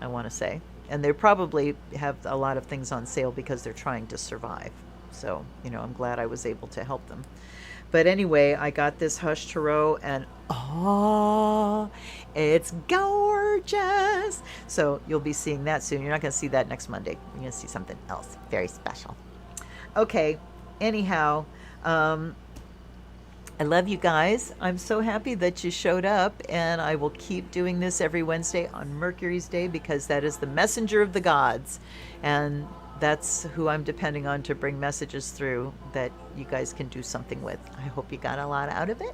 I want to say. And they probably have a lot of things on sale because they're trying to survive. So, I'm glad I was able to help them. But anyway, I got this Hush Tarot, and it's gorgeous. So you'll be seeing that soon. You're not going to see that next Monday. You're going to see something else very special. Okay, anyhow, I love you guys. I'm so happy that you showed up, and I will keep doing this every Wednesday on Mercury's Day, because that is the messenger of the gods, and that's who I'm depending on to bring messages through that you guys can do something with. I hope you got a lot out of it.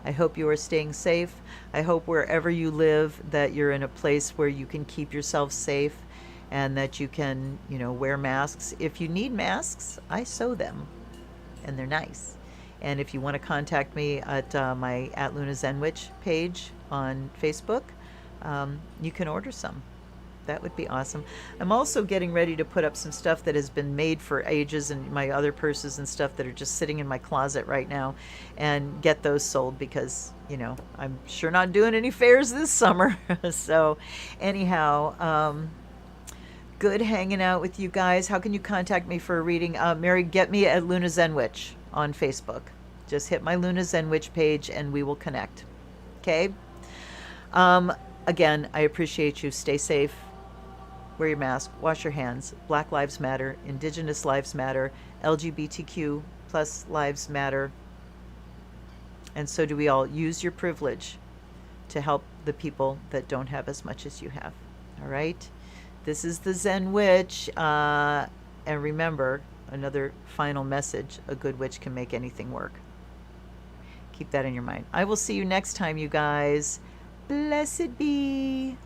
I hope you are staying safe. I hope wherever you live that you're in a place where you can keep yourself safe, and that you can, wear masks. If you need masks, I sew them, and they're nice. And if you want to contact me at my @Luna Zenwitch page on Facebook, you can order some. That would be awesome. I'm also getting ready to put up some stuff that has been made for ages, and my other purses and stuff that are just sitting in my closet right now, and get those sold because, I'm sure not doing any fairs this summer. So anyhow, good hanging out with you guys. How can you contact me for a reading? Mary, get me at Luna Zenwitch on Facebook. Just hit my Luna Zenwitch page and we will connect. Okay? Again, I appreciate you. Stay safe. Wear your mask. Wash your hands. Black Lives Matter. Indigenous Lives Matter. LGBTQ plus lives matter. And so do we all. Use your privilege to help the people that don't have as much as you have. All right? This is the Zen Witch. And remember, another final message, a good witch can make anything work. Keep that in your mind. I will see you next time, you guys. Blessed be.